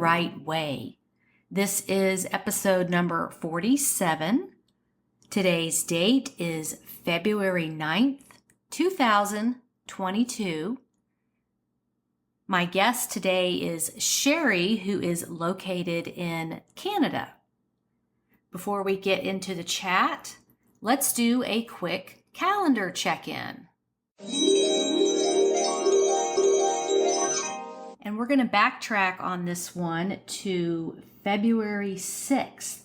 right way. This is episode number 47. Today's date is February 9th, 2022. My guest today is Sherri, who is located in Canada. Before we get into the chat, let's do a quick calendar check-in. And we're going to backtrack on this one to February 6th.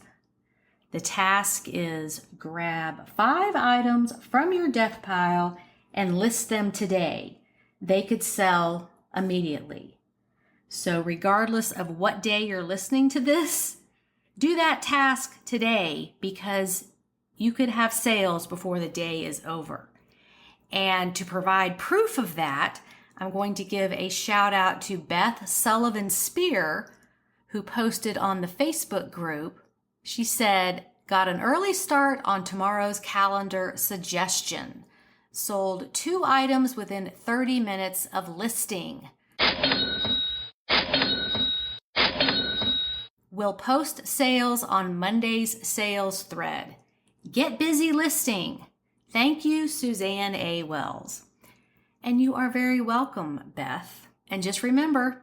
The task is grab 5 items from your death pile and list them today. They could sell immediately. So regardless of what day you're listening to this, do that task today because you could have sales before the day is over. And to provide proof of that, I'm going to give a shout out to Beth Sullivan Spear, who posted on the Facebook group. She said, got an early start on tomorrow's calendar suggestion. Sold 2 items within 30 minutes of listing. Will post sales on Monday's sales thread. Get busy listing. Thank you, Suzanne A. Wells. And you are very welcome, Beth. And just remember,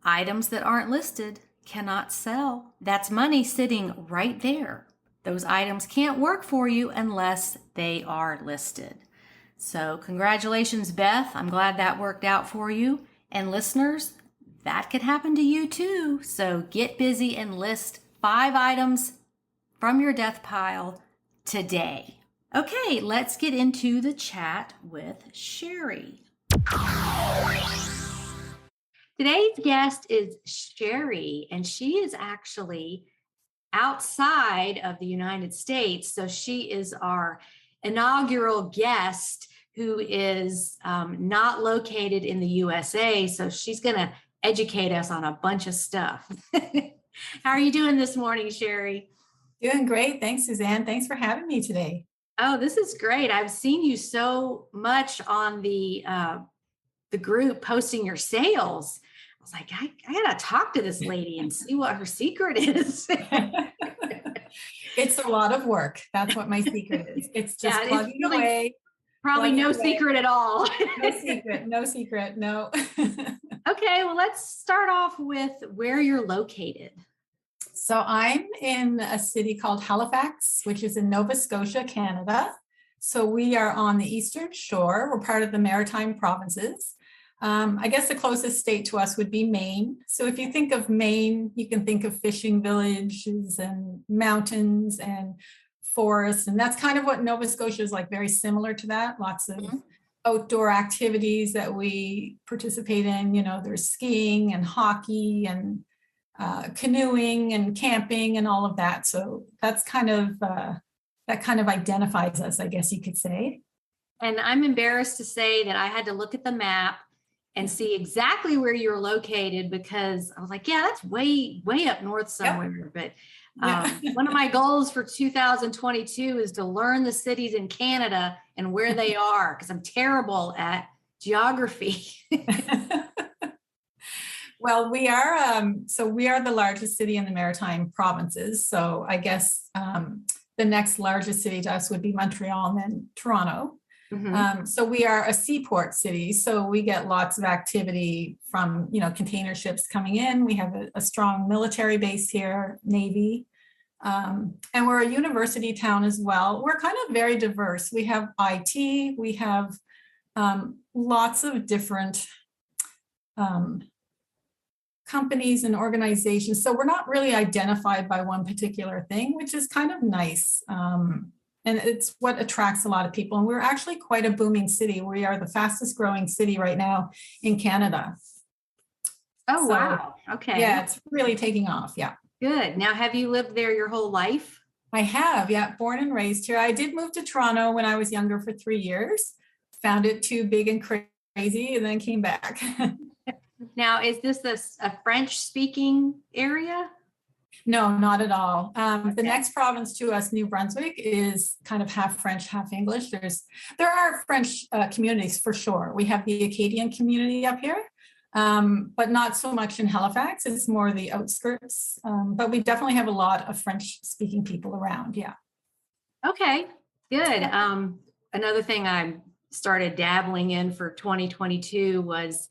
items that aren't listed cannot sell. That's money sitting right there. Those items can't work for you unless they are listed. So congratulations, Beth. I'm glad that worked out for you. And listeners, that could happen to you too. So get busy and list 5 items from your death pile today. Okay, let's get into the chat with Sherri. Today's guest is Sherri, and she is actually outside of the United States. So she is our inaugural guest who is not located in the USA. So she's going to educate us on a bunch of stuff. How are you doing this morning, Sherri? Doing great. Thanks, Suzanne. Thanks for having me today. Oh, this is great. I've seen you so much on the group posting your sales. I was like, I got to talk to this lady and see what her secret is. It's a lot of work. That's what my secret is. It's just plugging really away. Probably no secret at all. No secret. No. Okay, well, let's start off with where you're located. So I'm in a city called Halifax, which is in Nova Scotia, Canada. So we are on the Eastern Shore. We're part of the Maritime Provinces. I guess the closest state to us would be Maine. So if you think of Maine, you can think of fishing villages and mountains and forests. And that's kind of what Nova Scotia is like, very similar to that. Lots of outdoor activities that we participate in. You know, there's skiing and hockey and canoeing and camping and all of that. So that's kind of identifies us, I guess you could say. And I'm embarrassed to say that I had to look at the map and see exactly where you're located because I was like, yeah, that's way up north somewhere. Yep. But one of my goals for 2022 is to learn the cities in Canada and where they are because I'm terrible at geography. Well, we are the largest city in the Maritime Provinces. So I guess the next largest city to us would be Montreal and then Toronto. Mm-hmm. So we are a seaport city. So we get lots of activity from, container ships coming in. We have a strong military base here, Navy. And we're a university town as well. We're kind of very diverse. We have IT. We have lots of different companies and organizations. So we're not really identified by one particular thing, which is kind of nice. And it's what attracts a lot of people. And we're actually quite a booming city. We are the fastest growing city right now in Canada. Oh, so, wow. Okay. Yeah, it's really taking off. Yeah. Good. Now, have you lived there your whole life? I have. Yeah. Born and raised here. I did move to Toronto when I was younger for 3 years. Found it too big and crazy and then came back. Now, is this a French-speaking area? No, not at all. The next province to us, New Brunswick, is kind of half French, half English. There are French communities for sure. We have the Acadian community up here, but not so much in Halifax. It's more the outskirts. But we definitely have a lot of French speaking people around. Yeah. Okay, good. Another thing I started dabbling in for 2022 was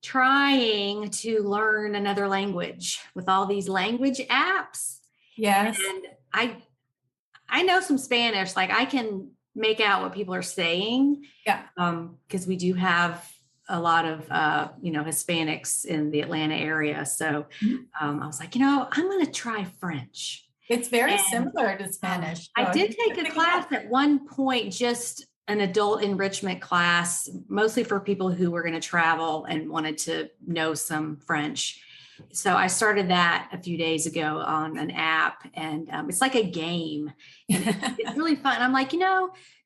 trying to learn another language with all these language apps. Yes. And I know some Spanish, like I can make out what people are saying. Yeah. Because we do have a lot of Hispanics in the Atlanta area. So I was like, I'm going to try French. It's very similar to Spanish. I did take a class at one point, just an adult enrichment class, mostly for people who were going to travel and wanted to know some French. So I started that a few days ago on an app, and it's like a game. And it's really fun. I'm like,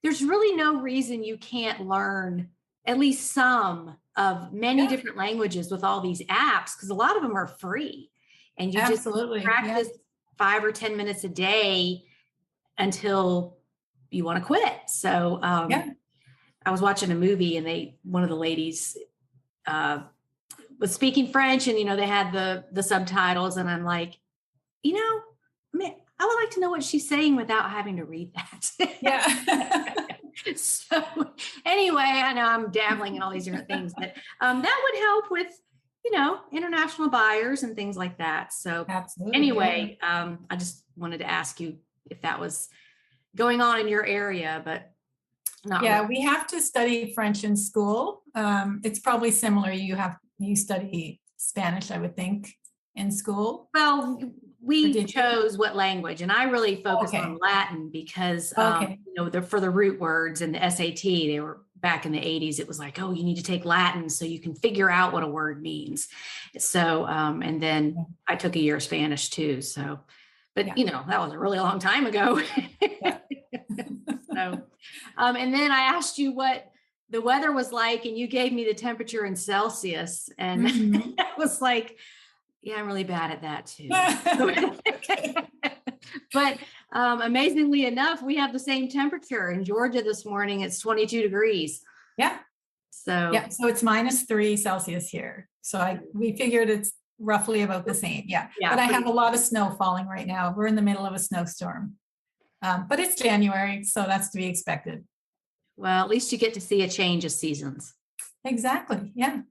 there's really no reason you can't learn at least some of many different languages with all these apps, because a lot of them are free. And you just practice 5 or 10 minutes a day until you want to quit. So I was watching a movie, and one of the ladies was speaking French, and they had the subtitles, and I'm like, I would like to know what she's saying without having to read that. Yeah. So anyway, I know I'm dabbling in all these different things, but that would help with international buyers and things like that. So absolutely. Anyway, I just wanted to ask you if that was going on in your area, but not really. We have to study French in school. It's probably similar. You study Spanish, I would think, in school. Well, we chose what language, and I really focused on Latin because for the root words and the SAT, they were back in the 80s. It was like, you need to take Latin so you can figure out what a word means. So and then I took a year of Spanish too. So but that was a really long time ago. So and then I asked you what the weather was like, and you gave me the temperature in Celsius, and I was like, I'm really bad at that too. But amazingly enough, we have the same temperature in Georgia this morning. It's 22 degrees. Yeah. So it's -3 Celsius here. So we figured it's roughly about the same. Yeah. But I have a lot of snow falling right now. We're in the middle of a snowstorm. But it's January, so that's to be expected. Well, at least you get to see a change of seasons. Exactly. Yeah.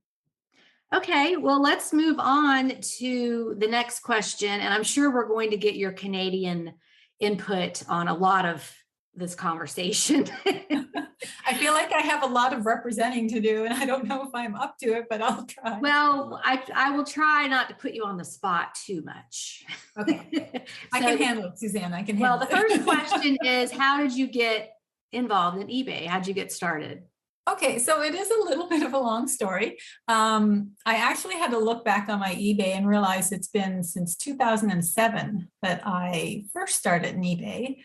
Okay, well, let's move on to the next question. And I'm sure we're going to get your Canadian input on a lot of this conversation. I feel like I have a lot of representing to do, and I don't know if I'm up to it, but I'll try. Well, I will try not to put you on the spot too much. Okay. I can handle it, Suzanne. I can handle it. Well, the first question is, how did you get involved in eBay? How'd you get started? Okay, so it is a little bit of a long story. I actually had to look back on my eBay and realize it's been since 2007 that I first started in eBay.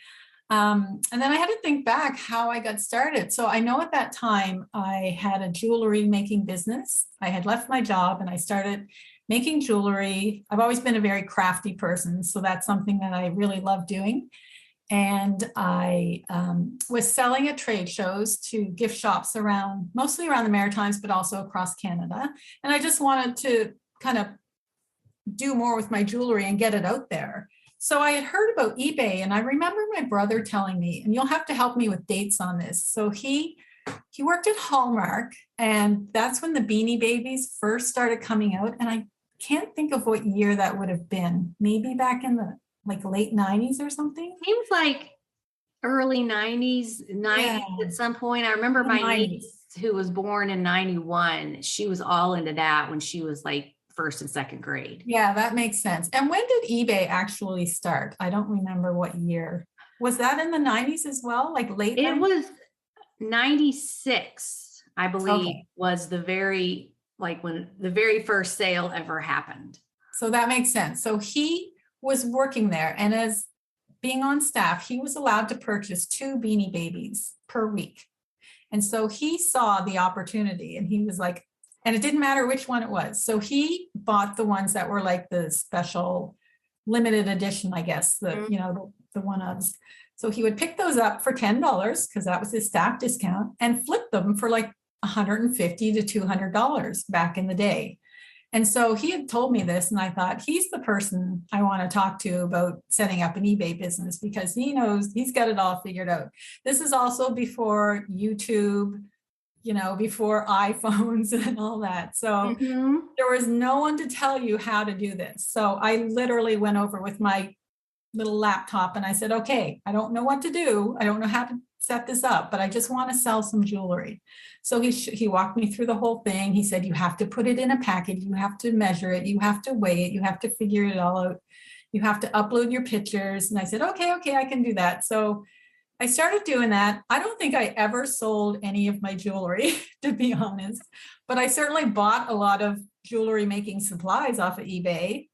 And then I had to think back how I got started. So I know at that time I had a jewelry making business. I had left my job and I started making jewelry. I've always been a very crafty person, so that's something that I really love doing. And I was selling at trade shows to gift shops mostly around the Maritimes, but also across Canada. And I just wanted to kind of do more with my jewelry and get it out there. So I had heard about eBay, and I remember my brother telling me, and you'll have to help me with dates on this. So he worked at Hallmark, and that's when the Beanie Babies first started coming out. And I can't think of what year that would have been. Maybe back in the late 90s or something. Seems like early 90s at some point. I remember my niece who was born in 91. She was all into that when she was like first and second grade. Yeah, that makes sense. And when did eBay actually start? I don't remember what year. Was that in the 90s as well? Like late? It was 96, I believe, was the very, when the very first sale ever happened. So that makes sense. So he was working there, and as being on staff, he was allowed to purchase 2 Beanie Babies per week. And so he saw the opportunity, and he was like, and it didn't matter which one it was. So he bought the ones that were like the special limited edition, I guess, the one-ofs. So he would pick those up for $10 because that was his staff discount, and flip them for like $150 to $200 back in the day. And so he had told me this, and I thought, he's the person I want to talk to about setting up an eBay business, because he knows, he's got it all figured out. This is also before YouTube, before iPhones and all that. So there was no one to tell you how to do this. So I literally went over with my little laptop and I said, okay, I don't know what to do. I don't know how to set this up, but I just want to sell some jewelry. So he walked me through the whole thing. He said, you have to put it in a package. You have to measure it. You have to weigh it. You have to figure it all out. You have to upload your pictures. And I said, okay, I can do that. So I started doing that. I don't think I ever sold any of my jewelry, to be honest, but I certainly bought a lot of jewelry making supplies off of eBay.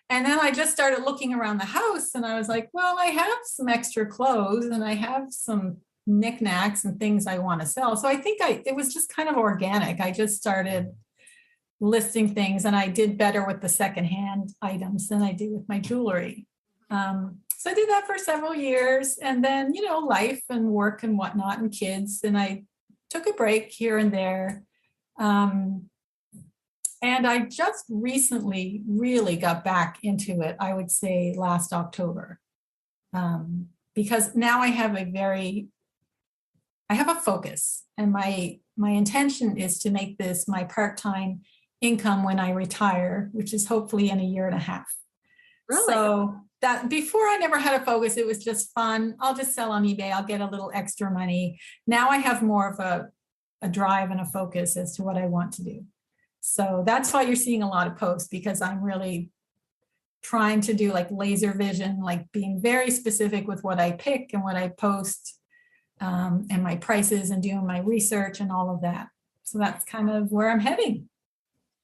And then I just started looking around the house and I was like, well, I have some extra clothes and I have some knickknacks and things I want to sell. So I think it was just kind of organic. I just started listing things, and I did better with the secondhand items than I did with my jewelry. So I did that for several years, and then, life and work and whatnot and kids, and I took a break here and there. And I just recently really got back into it, I would say last October, because now I have a focus, and my intention is to make this my part-time income when I retire, which is hopefully in a year and a half. Really? So that before I never had a focus, it was just fun. I'll just sell on eBay. I'll get a little extra money. Now I have more of a drive and a focus as to what I want to do. So that's why you're seeing a lot of posts, because I'm really trying to do like laser vision, like being very specific with what I pick and what I post, and my prices, and doing my research and all of that. So that's kind of where I'm heading.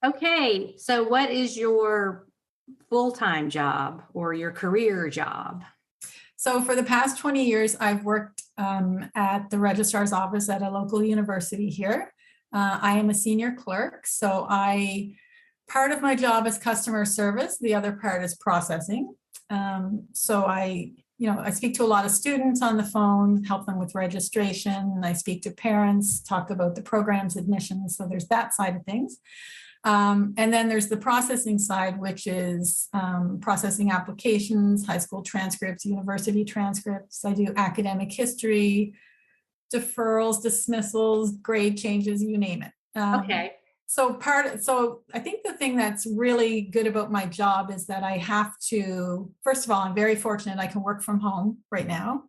Okay. So what is your full-time job or your career job? So for the past 20 years, I've worked at the registrar's office at a local university here. I am a senior clerk. So part of my job is customer service. The other part is processing. So I speak to a lot of students on the phone, help them with registration. I speak to parents, talk about the programs, admissions. So there's that side of things. And then there's the processing side, which is processing applications, high school transcripts, university transcripts. I do academic history, deferrals, dismissals, grade changes, you name it. Okay. So I think the thing that's really good about my job is that I have to, first of all, I'm very fortunate I can work from home right now.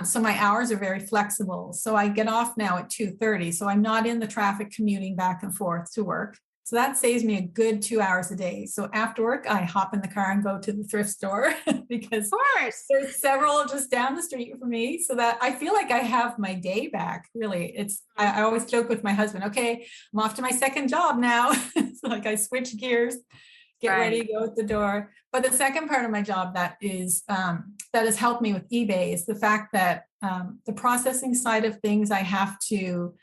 So my hours are very flexible. So I get off now at 2:30. So I'm not in the traffic commuting back and forth to work. So that saves me a good 2 hours a day. So after work, I hop in the car and go to the thrift store because there's several just down the street from me, so that I feel like I have my day back. Really, I always joke with my husband, okay, I'm off to my second job now. It's like I switch gears, get ready to go at the door. But the second part of my job that has helped me with eBay is the fact that the processing side of things, I have to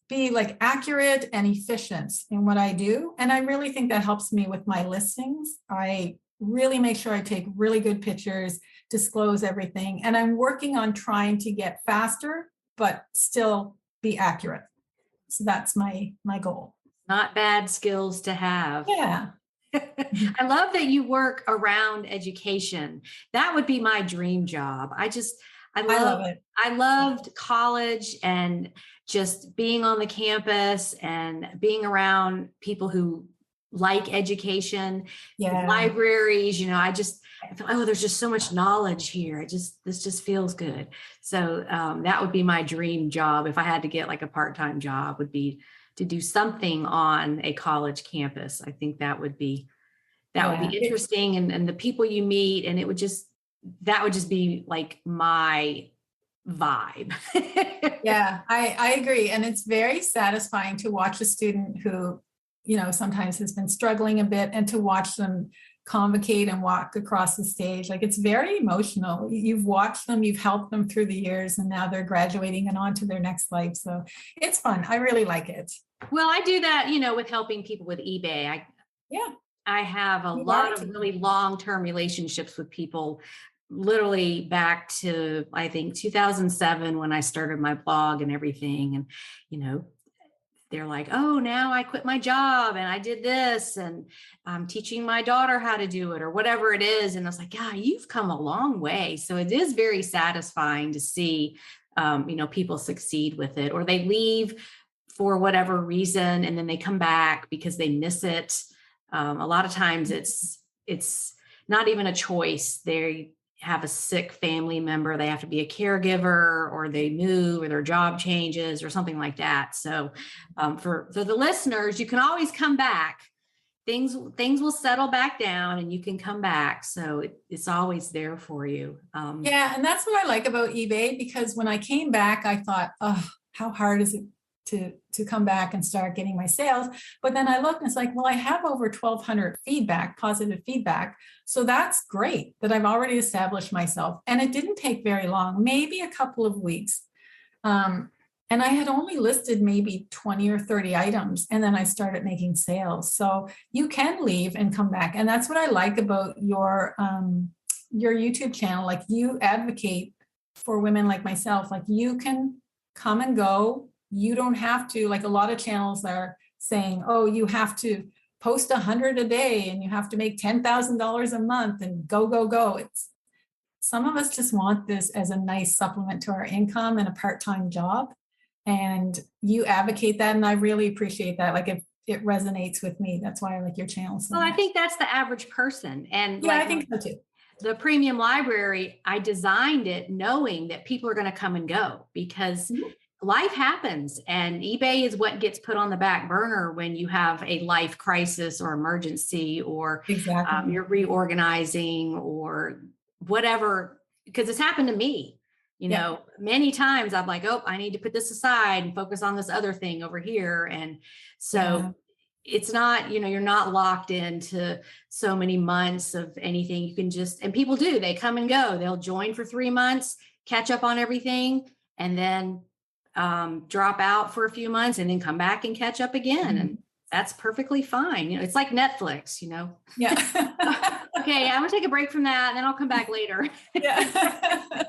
be like accurate and efficient in what I do. And I really think that helps me with my listings. I really make sure I take really good pictures, disclose everything. And I'm working on trying to get faster, but still be accurate. So that's my goal. Not bad skills to have. Yeah. I love that you work around education. That would be my dream job. I love it. I loved college and just being on the campus and being around people who like education, libraries, I feel, there's just so much knowledge here. This just feels good. So that would be my dream job. If I had to get like a part-time job, would be to do something on a college campus. I think that would be interesting. And the people you meet, and that would just be like my vibe. Yeah, I agree. And it's very satisfying to watch a student who, sometimes has been struggling a bit, and to watch them convocate and walk across the stage. Like, it's very emotional. You've watched them, you've helped them through the years, and now they're graduating and on to their next life. So it's fun. I really like it. Well, I do that, with helping people with eBay. I have a lot of really long-term relationships with people literally back to, I think, 2007 when I started my blog and everything. And, you know, they're like, oh, now I quit my job and I did this and I'm teaching my daughter how to do it or whatever it is. And I was like, yeah, you've come a long way. So it is very satisfying to see, you know, people succeed with it, or they leave for whatever reason and then they come back because they miss it. A lot of times it's not even a choice. They have a sick family member, they have to be a caregiver, or they move, or their job changes, or something like that. So, for the listeners, you can always come back. Things will settle back down, and you can come back. So it's always there for you. Yeah, and that's what I like about eBay, because when I came back, I thought, oh, how hard is it to come back and start getting my sales? But then I looked and it's like, well, I have over 1,200 positive feedback. So that's great that I've already established myself. And it didn't take very long, maybe a couple of weeks. And I had only listed maybe 20 or 30 items, and then I started making sales. So you can leave and come back. And that's what I like about your YouTube channel. Like, you advocate for women like myself. Like, you can come and go. You don't have to, like a lot of channels are saying, oh, you have to post 100 a day and you have to make $10,000 a month and go. It's, some of us just want this as a nice supplement to our income and a part-time job. And you advocate that. And I really appreciate that. Like, it resonates with me. That's why I like your channel so well, much. I think that's the average person. And Yeah, like, I think so too. The premium library, I designed it knowing that people are going to come and go, because life happens, and eBay is what gets put on the back burner when you have a life crisis or emergency, or Exactly. you're reorganizing or whatever, because it's happened to me, you know, many times I'm like, oh, I need to put this aside and focus on this other thing over here. And so it's not, you know, you're not locked into so many months of anything. You can just, and people do, they come and go. They'll join for 3 months, catch up on everything, and then drop out for a few months and then come back and catch up again. And that's perfectly fine. You know, it's like Netflix, you know? Yeah. Okay, I'm gonna take a break from that and then I'll come back later. Yeah.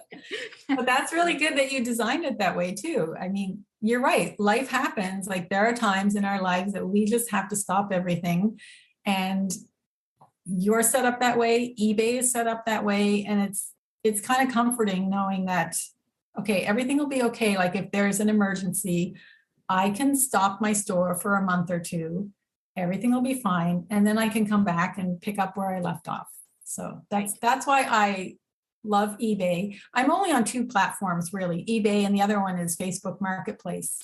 But that's really good that you designed it that way too. I mean, you're right. Life happens. Like, there are times in our lives that we just have to stop everything. And you're set up that way. eBay is set up that way. And it's kind of comforting knowing that, okay, everything will be okay. Like, if there's an emergency, I can stop my store for a month or two. Everything will be fine. And then I can come back and pick up where I left off. So that's why I love eBay. I'm only on 2 platforms, really, eBay, and the other one is Facebook Marketplace,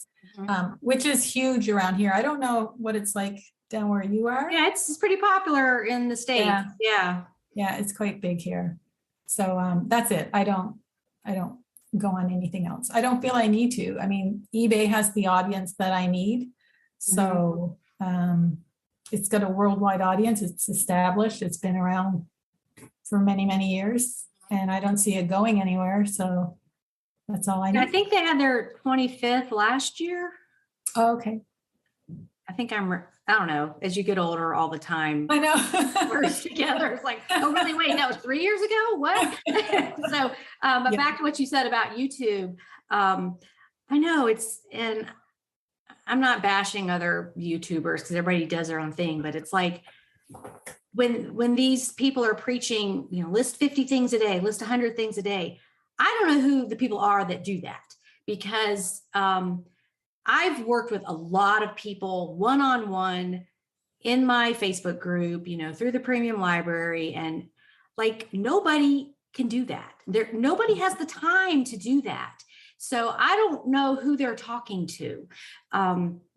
which is huge around here. I don't know what it's like down where you are. Yeah, it's pretty popular in the States. Yeah, it's quite big here. So that's it. I don't go on anything else. I don't feel I need to. I mean, eBay has the audience that I need. So it's got a worldwide audience. It's established. It's been around for many, many years, and I don't see it going anywhere. So that's all I need. I think they had their 25th last year. Oh, okay. I think I don't know. As you get older, all the time I know. merged together. It's like, oh, really? Wait, that was 3 years ago? What? So, but back to what you said about YouTube. I know and I'm not bashing other YouTubers because everybody does their own thing, but it's like, when these people are preaching, you know, list 50 things a day, list 100 things a day. I don't know who the people are that do that, because I've worked with a lot of people one-on-one in my Facebook group, you know, through the premium library, and like, nobody can do that. Nobody has the time to do that. So I don't know who they're talking to,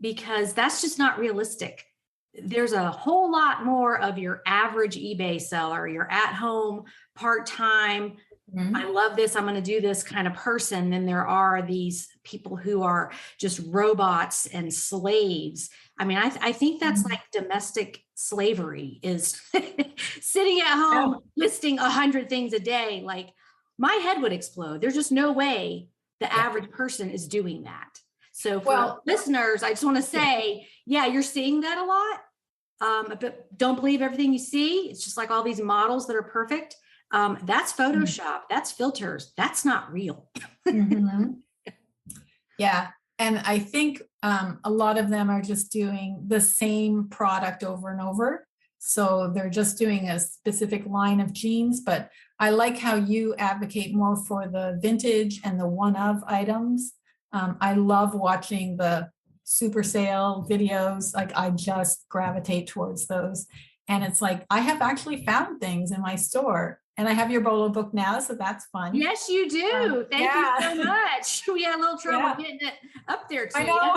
because that's just not realistic. There's a whole lot more of your average eBay seller, your at-home, part-time, I love this, I'm going to do this kind of person, than there are these people who are just robots and slaves. I mean, I think that's like domestic slavery, is sitting at home listing 100 things a day. Like, my head would explode. There's just no way the average person is doing that. So for listeners, I just want to say, you're seeing that a lot. But don't believe everything you see. It's just like all these models that are perfect. That's Photoshop. That's filters. That's not real. Mhm. Yeah. And I think a lot of them are just doing the same product over and over. So they're just doing a specific line of jeans. But I like how you advocate more for the vintage and the one of items. I love watching the super sale videos. Like I just gravitate towards those. And it's like, I have actually found things in my store. And I have your BOLO book now, so that's fun. Yes, you do. Thank you so Yeah. much. We had a little trouble Yeah. getting it up there to I know.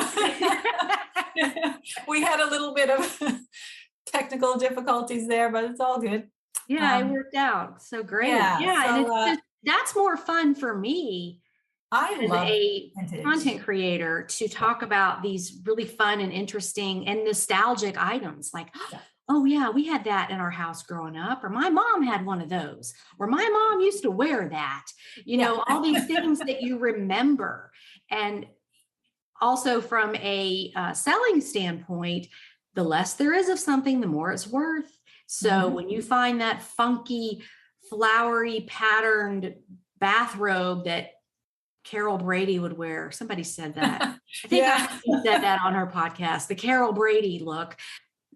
We had a little bit of technical difficulties there, but it's all good. Yeah, it worked out. So great. Yeah, Yeah, and so, it's just, that's more fun for me I as love a vintage. content creator to talk about these really fun and interesting and nostalgic items like, Yeah. oh yeah, we had that in our house growing up, or my mom had one of those, or my mom used to wear that, all these things that you remember. And also from a selling standpoint, the less there is of something, the more it's worth. So when you find that funky, flowery patterned bathrobe that Carol Brady would wear, somebody said that. I think I said that on her podcast, the Carol Brady look.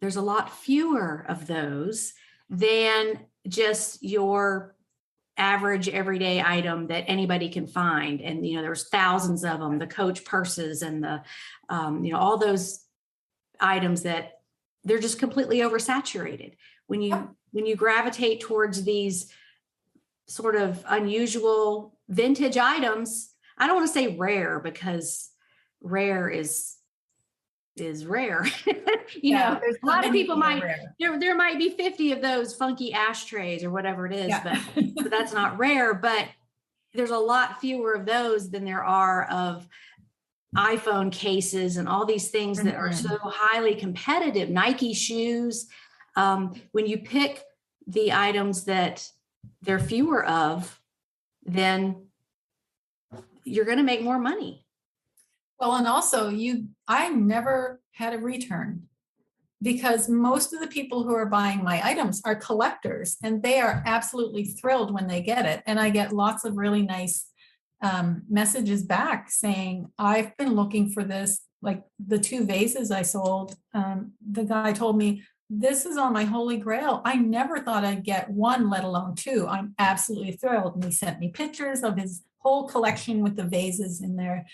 There's a lot fewer of those than just your average everyday item that anybody can find. And, there's thousands of them, the Coach purses and the, all those items that they're just completely oversaturated. When you gravitate towards these sort of unusual vintage items, I don't want to say rare because rare is rare. There's a lot of people there might be 50 of those funky ashtrays or whatever it is, but that's not rare. But there's a lot fewer of those than there are of iPhone cases and all these things that are so highly competitive. Nike shoes. When you pick the items that there are fewer of, then you're going to make more money. Well, and also I never had a return because most of the people who are buying my items are collectors and they are absolutely thrilled when they get it. And I get lots of really nice messages back saying, I've been looking for this, like the 2 vases I sold. The guy told me, this is on my holy grail. I never thought I'd get 1, let alone 2. I'm absolutely thrilled. And he sent me pictures of his whole collection with the vases in there.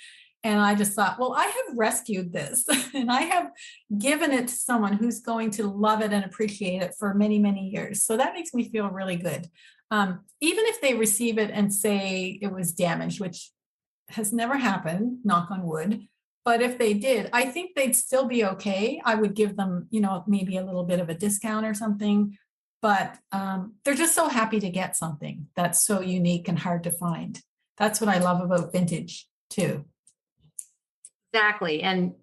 And I just thought, well, I have rescued this and I have given it to someone who's going to love it and appreciate it for many, many years. So that makes me feel really good. Even if they receive it and say it was damaged, which has never happened, knock on wood. But if they did, I think they'd still be okay. I would give them, maybe a little bit of a discount or something. But they're just so happy to get something that's so unique and hard to find. That's what I love about vintage too. Exactly. And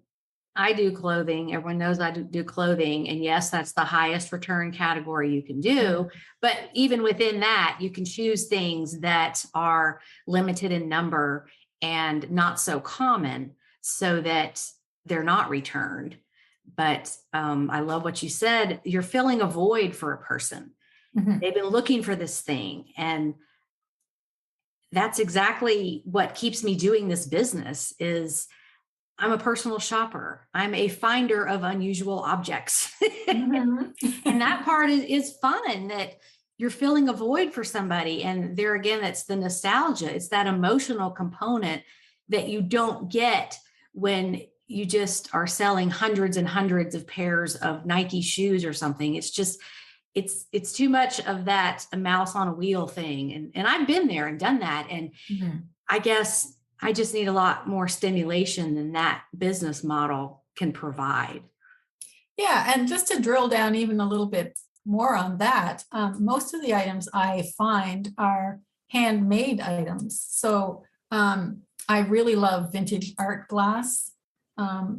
I do clothing. Everyone knows I do clothing. And yes, that's the highest return category you can do. But even within that, you can choose things that are limited in number and not so common so that they're not returned. But I love what you said. You're filling a void for a person. They've been looking for this thing. And that's exactly what keeps me doing this business is I'm a personal shopper. I'm a finder of unusual objects. And that part is fun, that you're filling a void for somebody. And there again, that's the nostalgia. It's that emotional component that you don't get when you just are selling hundreds and hundreds of pairs of Nike shoes or something. It's just, it's too much of that a mouse on a wheel thing. And I've been there and done that. And I guess I just need a lot more stimulation than that business model can provide. Yeah. And just to drill down even a little bit more on that, most of the items I find are handmade items. So I really love vintage art glass.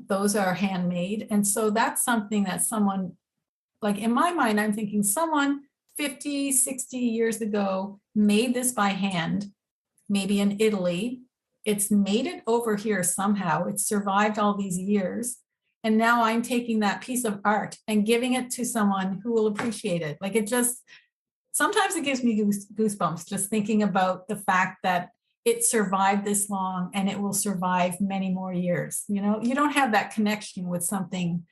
Those are handmade. And so that's something that someone, like in my mind, I'm thinking someone 50, 60 years ago made this by hand, maybe in Italy. It's made it over here somehow. It's survived all these years. And now I'm taking that piece of art and giving it to someone who will appreciate it. Like sometimes it gives me goosebumps just thinking about the fact that it survived this long and it will survive many more years. You know, you don't have that connection with something,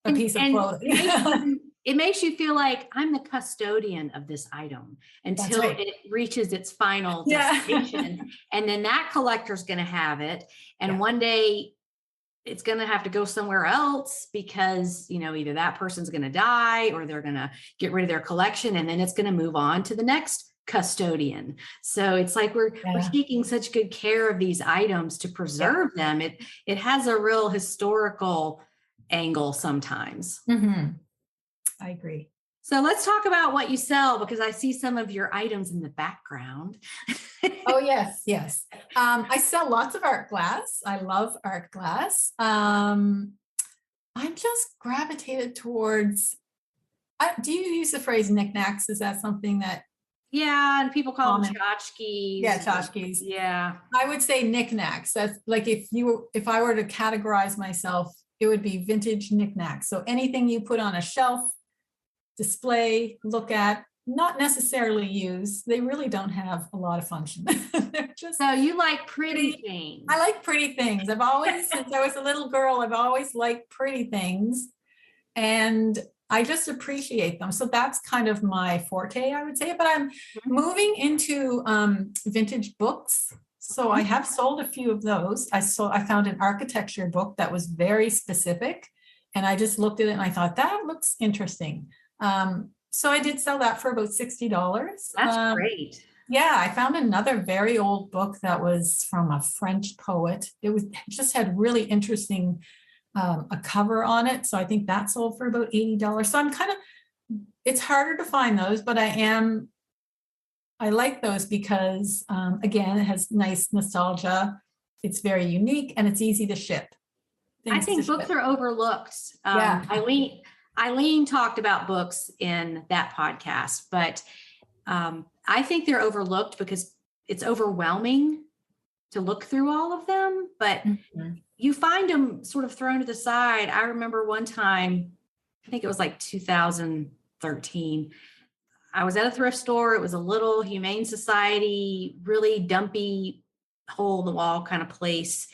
a piece of And clothing. it makes you feel like I'm the custodian of this item until right. it reaches its final Yeah. destination. And then that collector's going to have it. And Yeah. one day it's going to have to go somewhere else because, you know, either that person's going to die or they're going to get rid of their collection. And then it's going to move on to the next custodian. So it's like we're taking such good care of these items to preserve them. It has a real historical angle sometimes. Mm-hmm. I agree. So let's talk about what you sell, because I see some of your items in the background. Oh, yes, yes. I sell lots of art glass. I love art glass. I'm just gravitated towards, do you use the phrase knickknacks? Is that something that? Yeah, and people call them tchotchkes. Yeah, tchotchkes. Yeah. I would say knickknacks. That's like if I were to categorize myself, it would be vintage knickknacks. So anything you put on a shelf, display, look at, not necessarily use. They really don't have a lot of function. So you like pretty things. I like pretty things. I've always, since I was a little girl, I've always liked pretty things. And I just appreciate them. So that's kind of my forte, I would say. But I'm moving into vintage books. So I have sold a few of those. I found an architecture book that was very specific. And I just looked at it and I thought, that looks interesting. So I did sell that for about $60. That's great. Yeah, I found another very old book that was from a French poet. It just had really interesting a cover on it. So I think that sold for about $80. So I'm it's harder to find those, but I like those because again, it has nice nostalgia. It's very unique and it's easy to ship. I think books are overlooked. Yeah. Eileen talked about books in that podcast, but I think they're overlooked because it's overwhelming to look through all of them, but you find them sort of thrown to the side. I remember one time, I think it was like 2013, I was at a thrift store. It was a little Humane Society, really dumpy, hole in the wall kind of place.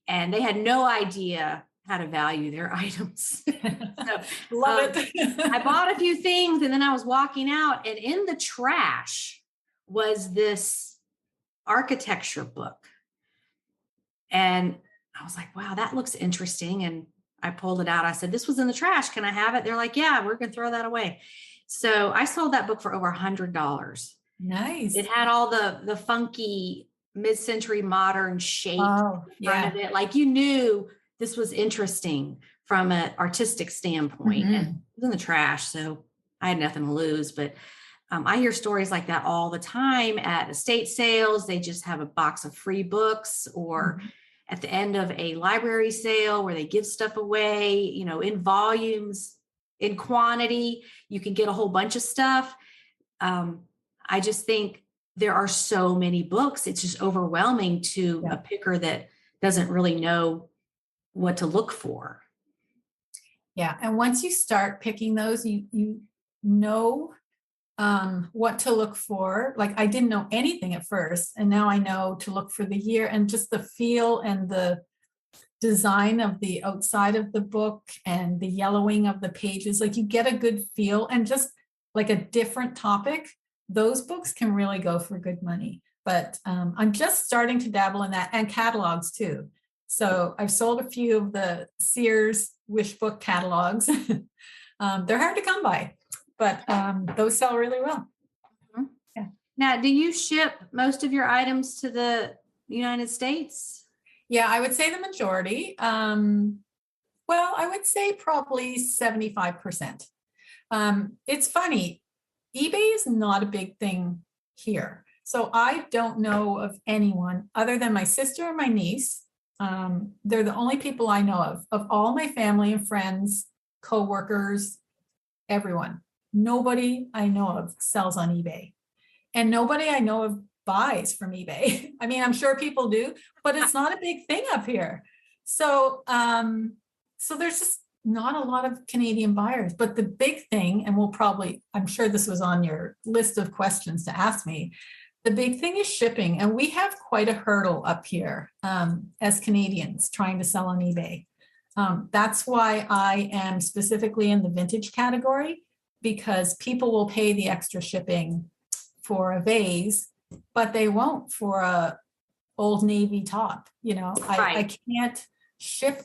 And they had no idea how to value their items. So, love it. I bought a few things and then I was walking out, and in the trash was this architecture book. And I was like, wow, that looks interesting. And I pulled it out. I said, this was in the trash. Can I have it? They're like, yeah, we're going to throw that away. So I sold that book for over $100. Nice. It had all the funky mid-century modern shape in front of it. Like you knew this was interesting from an artistic standpoint. And it was in the trash. So I had nothing to lose. But I hear stories like that all the time at estate sales. They just have a box of free books, or at the end of a library sale where they give stuff away, you know, in volumes, in quantity. You can get a whole bunch of stuff. I just think there are so many books. It's just overwhelming to a picker that doesn't really know what to look for. Yeah. And once you start picking those, you know what to look for. Like I didn't know anything at first, and now I know to look for the year and just the feel and the design of the outside of the book and the yellowing of the pages. Like you get a good feel, and just like a different topic, those books can really go for good money. But I'm just starting to dabble in that, and catalogs too. So I've sold a few of the Sears wish book catalogs. They're hard to come by, but those sell really well. Yeah. Now, do you ship most of your items to the United States? Yeah, I would say the majority. Well, I would say probably 75%. It's funny, eBay is not a big thing here. So I don't know of anyone other than my sister and my niece. They're the only people I know of all my family and friends, coworkers, everyone. Nobody I know of sells on eBay, and nobody I know of buys from eBay. I mean, I'm sure people do, but it's not a big thing up here. So, so there's just not a lot of Canadian buyers. But the big thing, and I'm sure this was on your list of questions to ask me, the big thing is shipping. And we have quite a hurdle up here as Canadians trying to sell on eBay. That's why I am specifically in the vintage category, because people will pay the extra shipping for a vase, but they won't for a Old Navy top. I can't ship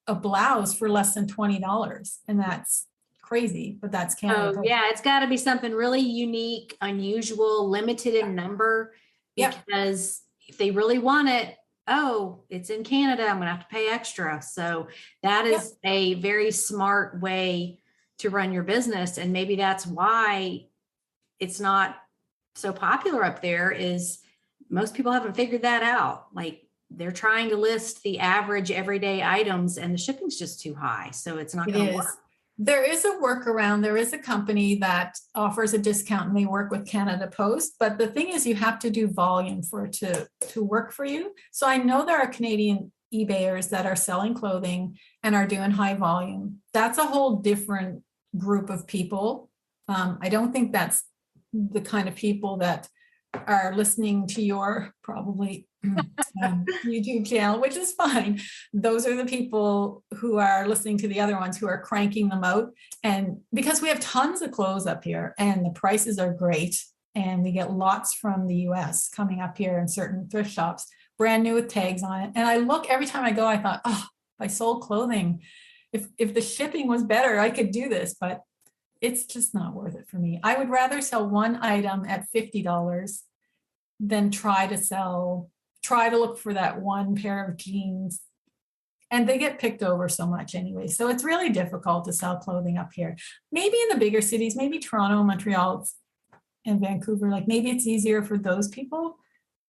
a blouse for less than $20, and that's crazy, but that's Canada. Oh yeah, it's got to be something really unique, unusual, limited in number, because if they really want it, it's in Canada, I'm gonna have to pay extra. So that is a very smart way to run your business, and maybe that's why it's not so popular up there, is most people haven't figured that out. Like, they're trying to list the average everyday items and the shipping's just too high. So it's not going to work. There is a workaround. There is a company that offers a discount and they work with Canada Post. But the thing is, you have to do volume for it to work for you. So I know there are Canadian eBayers that are selling clothing and are doing high volume. That's a whole different group of people. I don't think that's the kind of people that are listening to your probably YouTube channel, which is fine. Those are the people who are listening to the other ones who are cranking them out. And because we have tons of clothes up here and the prices are great, and we get lots from the US coming up here in certain thrift shops, brand new with tags on it. And I look every time I go, I thought, if I sold clothing, if the shipping was better, I could do this, but it's just not worth it for me. I would rather sell one item at $50 than try to look for that one pair of jeans. And they get picked over so much anyway. So it's really difficult to sell clothing up here. Maybe in the bigger cities, maybe Toronto, Montreal, and Vancouver, like maybe it's easier for those people,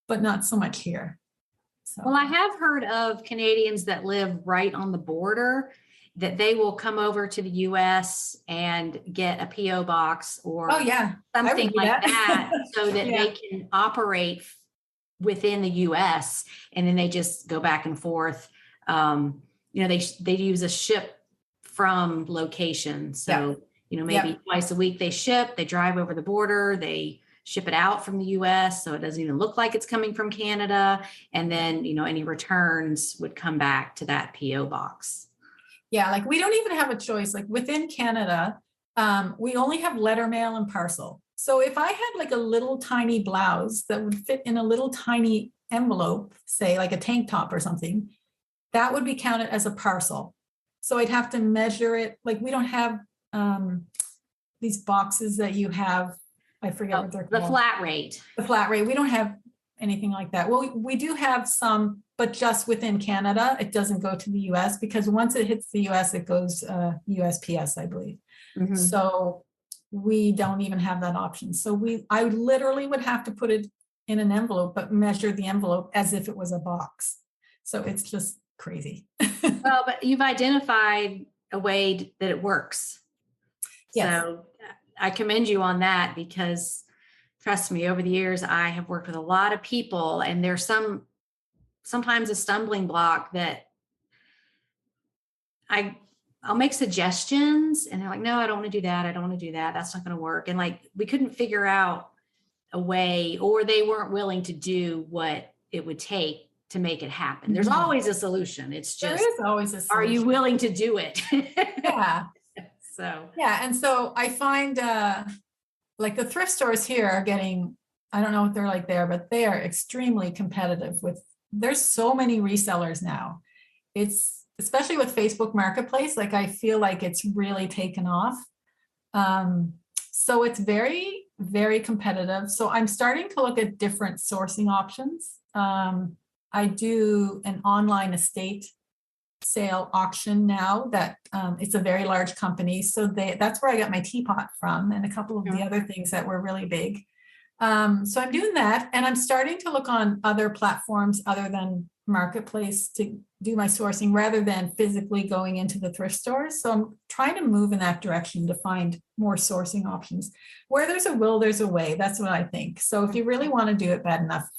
but not so much here. So. Well, I have heard of Canadians that live right on the border, that they will come over to the US and get a PO box or something like that so that they can operate within the US, and then they just go back and forth. They use a ship from location. So, maybe twice a week they ship, they drive over the border, they ship it out from the US. So it doesn't even look like it's coming from Canada. And then, any returns would come back to that PO box. Yeah, like we don't even have a choice. Like within Canada, we only have letter mail and parcel. So if I had like a little tiny blouse that would fit in a little tiny envelope, say like a tank top or something, that would be counted as a parcel. So I'd have to measure it. Like we don't have these boxes that you have. I forget what they're called. The flat rate. The flat rate. We don't have anything like that. Well, we do have some, but just within Canada. It doesn't go to the US, because once it hits the US, it goes USPS, I believe. Mm-hmm. So we don't even have that option. So I literally would have to put it in an envelope, but measure the envelope as if it was a box. So it's just crazy. Well, but you've identified a way that it works. Yes. So I commend you on that, because trust me, over the years, I have worked with a lot of people, and there's sometimes a stumbling block that I'll make suggestions and they're like, no, I don't want to do that. I don't want to do that. That's not going to work. And like, we couldn't figure out a way, or they weren't willing to do what it would take to make it happen. There's always a solution. It's just, there is always a solution. Are you willing to do it? Yeah. So, yeah. And so I find like the thrift stores here are getting, I don't know what they're like there, but they are extremely competitive there's so many resellers now. It's, especially with Facebook Marketplace, like I feel like it's really taken off. So it's very, very competitive. So I'm starting to look at different sourcing options. I do an online estate sale auction now that it's a very large company. So that's where I got my teapot from, and a couple of the other things that were really big. So I'm doing that, and I'm starting to look on other platforms other than Marketplace to do my sourcing rather than physically going into the thrift stores. So I'm trying to move in that direction to find more sourcing options. Where there's a will, there's a way. That's what I think. So if you really want to do it bad enough,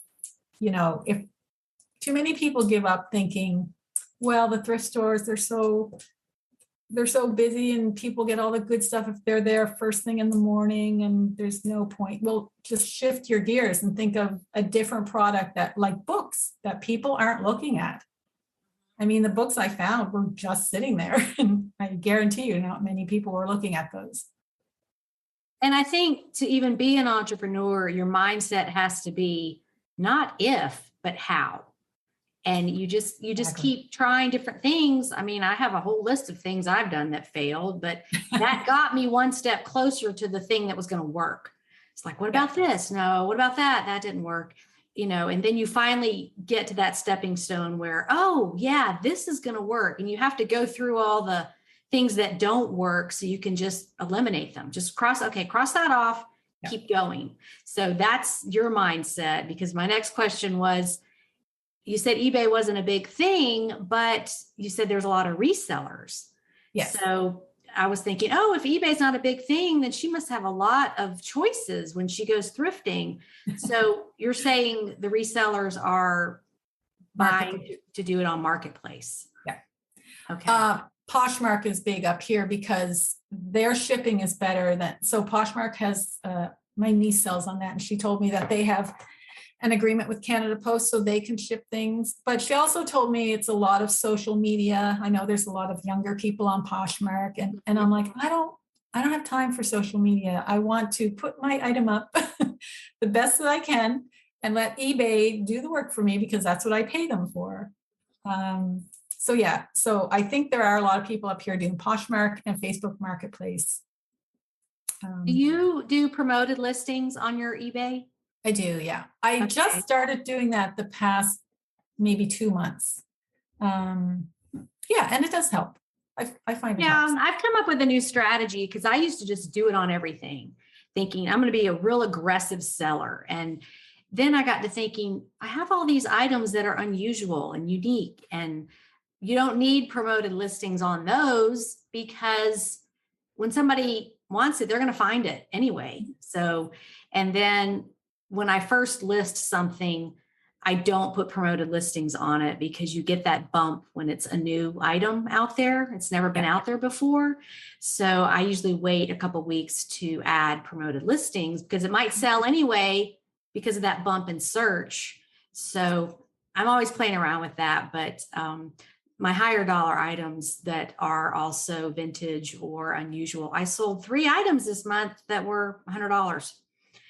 if too many people give up thinking, well, the thrift stores, they're so they're so busy and people get all the good stuff if they're there first thing in the morning, and there's no point. Well, just shift your gears and think of a different product, that like books that people aren't looking at. I mean, the books I found were just sitting there, and I guarantee you not many people were looking at those. And I think to even be an entrepreneur, your mindset has to be not if, but how. And you just Exactly. keep trying different things. I mean, I have a whole list of things I've done that failed, but that got me one step closer to the thing that was going to work. It's like, what about this? No, what about that? That didn't work. And then you finally get to that stepping stone where, oh yeah, this is going to work. And you have to go through all the things that don't work so you can just eliminate them. Just cross that off, keep going. So that's your mindset, because my next question was, you said eBay wasn't a big thing, but you said there's a lot of resellers. Yes. So I was thinking, oh, if eBay's not a big thing, then she must have a lot of choices when she goes thrifting. So you're saying the resellers are buying to do it on Marketplace. Yeah. Okay. Poshmark is big up here because their shipping is better than, so Poshmark has, my niece sells on that, and she told me that they have an agreement with Canada Post so they can ship things. But she also told me it's a lot of social media. I know there's a lot of younger people on Poshmark, and I'm like, I don't have time for social media. I want to put my item up the best that I can and let eBay do the work for me, because that's what I pay them for. So I think there are a lot of people up here doing Poshmark and Facebook Marketplace. Do you do promoted listings on your eBay? I do, yeah. I just started doing that the past maybe 2 months. And it does help. I find it helps. I've come up with a new strategy, because I used to just do it on everything, thinking I'm going to be a real aggressive seller. And then I got to thinking, I have all these items that are unusual and unique, and you don't need promoted listings on those, because when somebody wants it, they're going to find it anyway. So, and then when I first list something, I don't put promoted listings on it, because you get that bump when it's a new item out there. It's never been out there before. So I usually wait a couple of weeks to add promoted listings, because it might sell anyway because of that bump in search. So I'm always playing around with that. But my higher dollar items that are also vintage or unusual, I sold 3 items this month that were $100.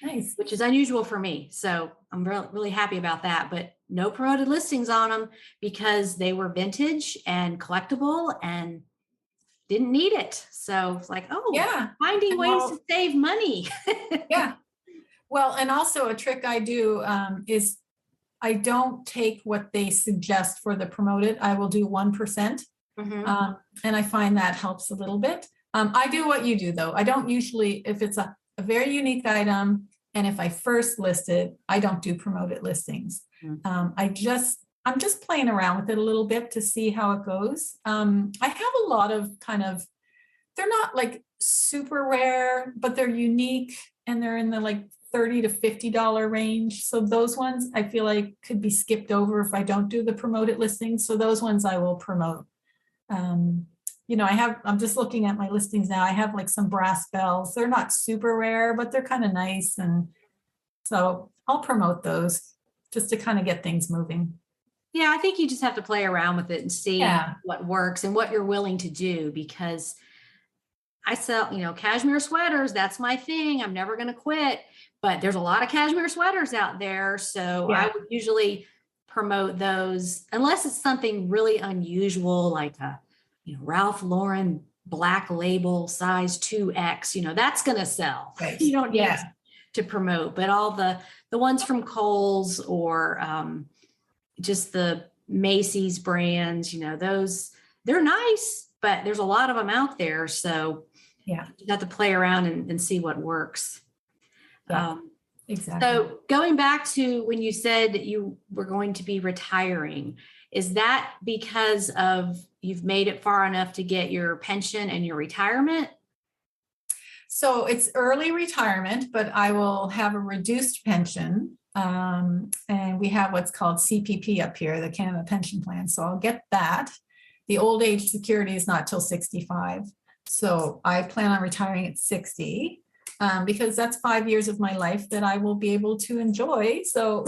Nice. Which is unusual for me. So I'm really happy about that, but no promoted listings on them, because they were vintage and collectible and didn't need it. So it's like, oh yeah, finding ways to save money. Yeah. Well, and also a trick I do is I don't take what they suggest for the promoted. I will do 1%. And I find that helps a little bit. I do what you do though. I don't usually, if it's a very unique item, and if I first list it, I don't do promoted listings. I'm just playing around with it a little bit to see how it goes. I have a lot of they're not like super rare, but they're unique, and they're in the like $30 to $50 range. So those ones I feel like could be skipped over if I don't do the promoted listings. So those ones I will promote. I'm just looking at my listings now. I have like some brass bells. They're not super rare, but they're kind of nice. And so I'll promote those just to kind of get things moving. Yeah, I think you just have to play around with it and see what works and what you're willing to do, because I sell, cashmere sweaters. That's my thing. I'm never going to quit, but there's a lot of cashmere sweaters out there. So I would usually promote those unless it's something really unusual, like a Ralph Lauren black label size 2X, that's going to sell. Right. You don't need to promote, but all the ones from Kohl's or just the Macy's brands, those, they're nice, but there's a lot of them out there. So you have to play around and see what works. Exactly. So going back to when you said that you were going to be retiring, is that because of you've made it far enough to get your pension and your retirement? So it's early retirement, but I will have a reduced pension. And we have what's called CPP up here, the Canada Pension Plan. So I'll get that. the old age security is not till 65. So I plan on retiring at 60 because that's 5 years of my life that I will be able to enjoy. So,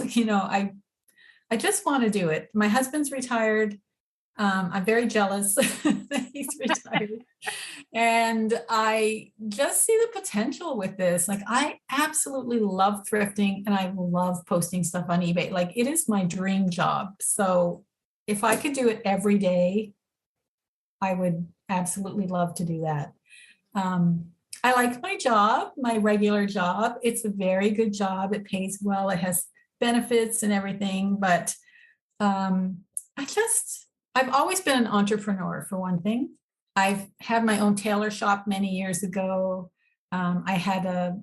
I just want to do it. My husband's retired. I'm very jealous that he's retired. And I just see the potential with this. Like, I absolutely love thrifting and I love posting stuff on eBay. Like, it is my dream job. So if I could do it every day, I would absolutely love to do that. I like my job, my regular job. It's a very good job. It pays well. It has benefits and everything. But I've always been an entrepreneur, for one thing. I've had my own tailor shop many years ago. I had a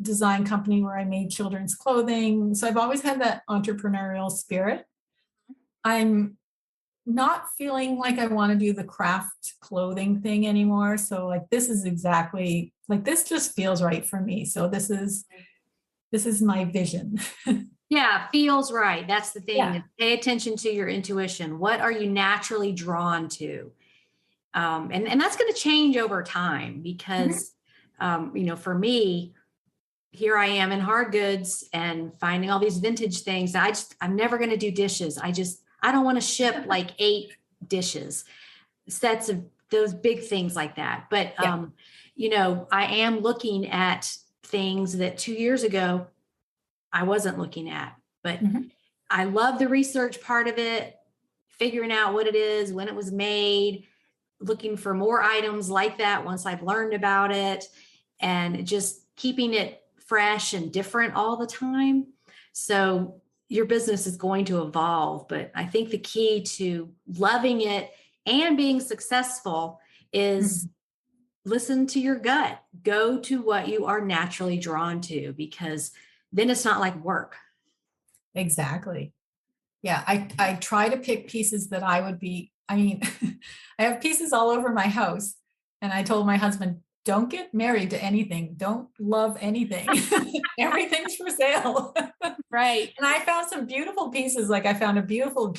design company where I made children's clothing. So I've always had that entrepreneurial spirit. I'm not feeling like I want to do the craft clothing thing anymore. So like, this just feels right for me. So this is my vision. Yeah, feels right. That's the thing. Yeah. Pay attention to your intuition. What are you naturally drawn to? And that's going to change over time because, for me, here I am in hard goods and finding all these vintage things. I'm never going to do dishes. I don't want to ship like 8 dishes, sets of those big things like that. But, I am looking at things that 2 years ago I wasn't looking at, but I love the research part of it, figuring out what it is, when it was made, looking for more items like that once I've learned about it, and just keeping it fresh and different all the time. So your business is going to evolve, but I think the key to loving it and being successful is listen to your gut. Go to what you are naturally drawn to, because then it's not like work. Exactly. Yeah. I try to pick pieces that I have pieces all over my house. And I told my husband, don't get married to anything. Don't love anything. Everything's for sale. Right. And I found some beautiful pieces. Like I found a beautiful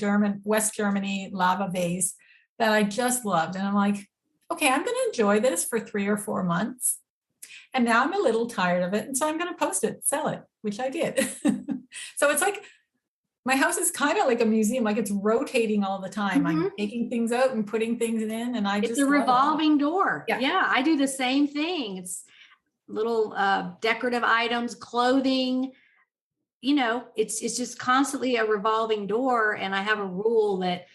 West Germany lava vase that I just loved. And I'm like, okay, I'm going to enjoy this for 3 or 4 months. And now I'm a little tired of it. And so I'm going to post it, sell it, which I did. So it's like, my house is kind of like a museum, like it's rotating all the time. I'm taking things out and putting things in, and it's a revolving door. Yeah. I do the same thing. It's little decorative items, clothing. It's just constantly a revolving door. And I have a rule that,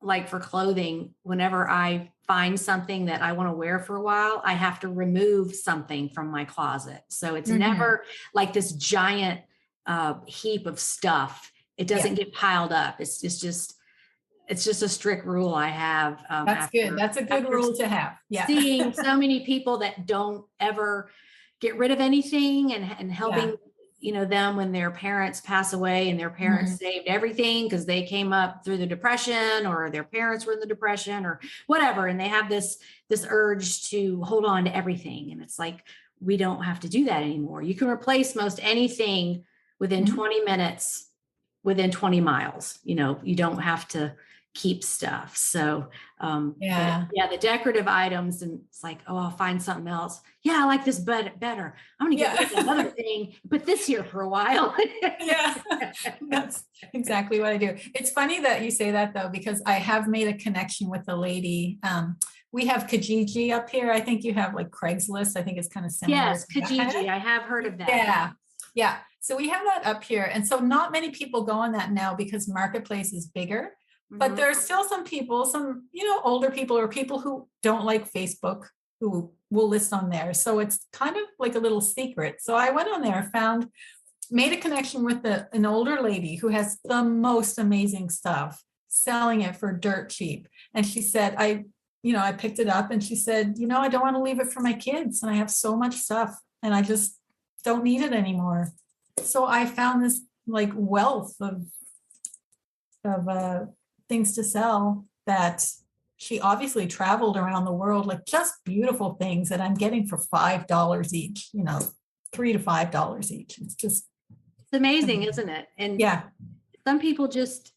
like for clothing, whenever I find something that I want to wear for a while, I have to remove something from my closet. So it's never like this giant heap of stuff. It doesn't get piled up. It's just a strict rule I have. That's good. That's a good rule to have. Yeah. Seeing so many people that don't ever get rid of anything and helping, them when their parents pass away and their parents saved everything because they came up through the Depression, or their parents were in the Depression or whatever. And they have this urge to hold on to everything. And it's like, we don't have to do that anymore. You can replace most anything within 20 minutes, within 20 miles. You don't have to keep stuff. So the decorative items, and it's like, oh, I'll find something else. Yeah, I like this better. I'm gonna get rid of another thing, put this here for a while. Yeah, that's exactly what I do. It's funny that you say that though, because I have made a connection with the lady. We have Kijiji up here. I think you have like Craigslist. I think it's kind of similar. Yes, Kijiji. I have heard of that. Yeah. So we have that up here. And so not many people go on that now because Marketplace is bigger. But there are still some people, older people or people who don't like Facebook who will list on there. So it's kind of like a little secret. So I went on there, made a connection with an older lady who has the most amazing stuff, selling it for dirt cheap. And she said, I picked it up, and she said, I don't want to leave it for my kids. And I have so much stuff and I just don't need it anymore. So I found this like wealth of things to sell that she obviously traveled around the world, like just beautiful things that I'm getting for $5 each, $3 to $5 each. It's amazing, isn't it? And yeah, some people just